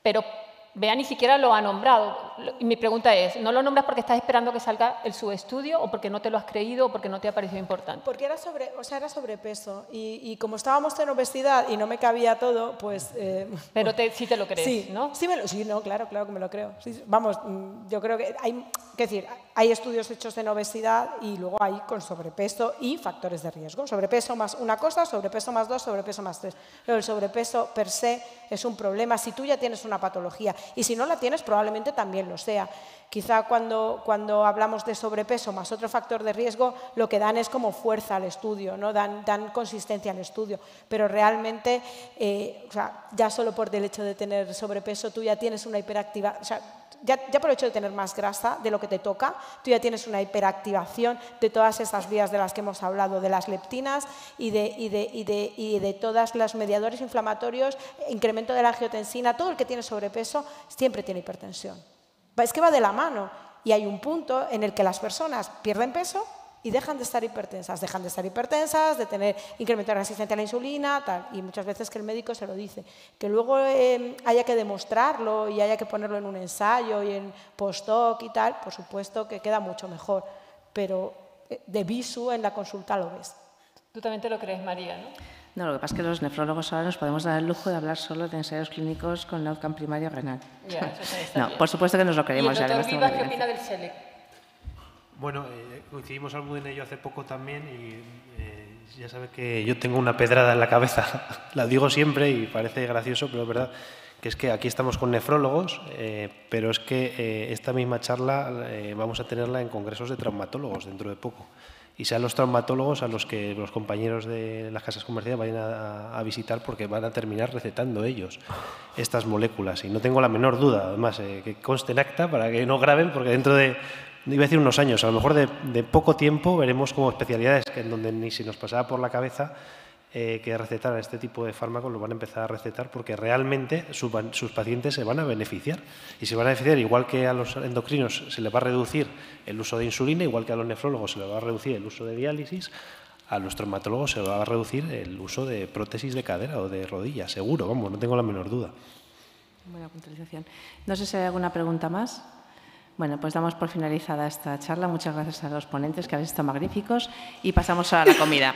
pero Bea ni siquiera lo ha nombrado. Y mi pregunta es, ¿no lo nombras porque estás esperando que salga el subestudio o porque no te lo has creído o porque no te ha parecido importante? Porque era sobrepeso y como estábamos en obesidad y no me cabía todo, pues... Pero sí te lo crees, sí, ¿no? Sí, claro que me lo creo. Sí, vamos, yo creo que hay estudios hechos en obesidad y luego hay con sobrepeso y factores de riesgo. Sobrepeso más una cosa, sobrepeso más 2, sobrepeso más 3. Pero el sobrepeso per se es un problema si tú ya tienes una patología. Y si no la tienes, probablemente también lo sea. Quizá cuando hablamos de sobrepeso más otro factor de riesgo, lo que dan es como fuerza al estudio, ¿no? Dan consistencia al estudio. Pero realmente, ya solo por el hecho de tener sobrepeso, tú ya tienes una hiperactivación. O sea, ya por el hecho de tener más grasa de lo que te toca, tú ya tienes una hiperactivación de todas esas vías de las que hemos hablado, de las leptinas y de todos los mediadores inflamatorios, incremento de la angiotensina. Todo el que tiene sobrepeso siempre tiene hipertensión. Es que va de la mano y hay un punto en el que las personas pierden peso y dejan de estar hipertensas, de tener incremento de resistencia a la insulina, tal, y muchas veces que el médico se lo dice. Que luego haya que demostrarlo y haya que ponerlo en un ensayo y en postdoc y tal, por supuesto que queda mucho mejor, pero de visu en la consulta lo ves. Tú también te lo crees, María, ¿no? No, lo que pasa es que los nefrólogos ahora nos podemos dar el lujo de hablar solo de ensayos clínicos con el outcome primario renal. Ya, eso no, por supuesto que nos lo creemos. ¿Y el doctor Vivas qué opina del SELECT? Bueno, coincidimos Almudena y yo hace poco también y ya sabe que yo tengo una pedrada en la cabeza. La digo siempre y parece gracioso, pero es verdad que es que aquí estamos con nefrólogos, pero es que esta misma charla vamos a tenerla en congresos de traumatólogos dentro de poco. Y sean los traumatólogos a los que los compañeros de las casas comerciales vayan a visitar porque van a terminar recetando ellos estas moléculas. Y no tengo la menor duda, además, que conste en acta para que no graben, porque dentro de, iba a decir unos años, a lo mejor de poco tiempo veremos como especialidades en donde ni se nos pasaba por la cabeza que recetaran este tipo de fármacos, lo van a empezar a recetar porque realmente sus pacientes se van a beneficiar. Y se van a beneficiar igual que a los endocrinos se les va a reducir el uso de insulina, igual que a los nefrólogos se les va a reducir el uso de diálisis, a los traumatólogos se les va a reducir el uso de prótesis de cadera o de rodilla, seguro, vamos, no tengo la menor duda. Buena puntualización. No sé si hay alguna pregunta más. Bueno, pues damos por finalizada esta charla. Muchas gracias a los ponentes que habéis estado magníficos y pasamos a la comida.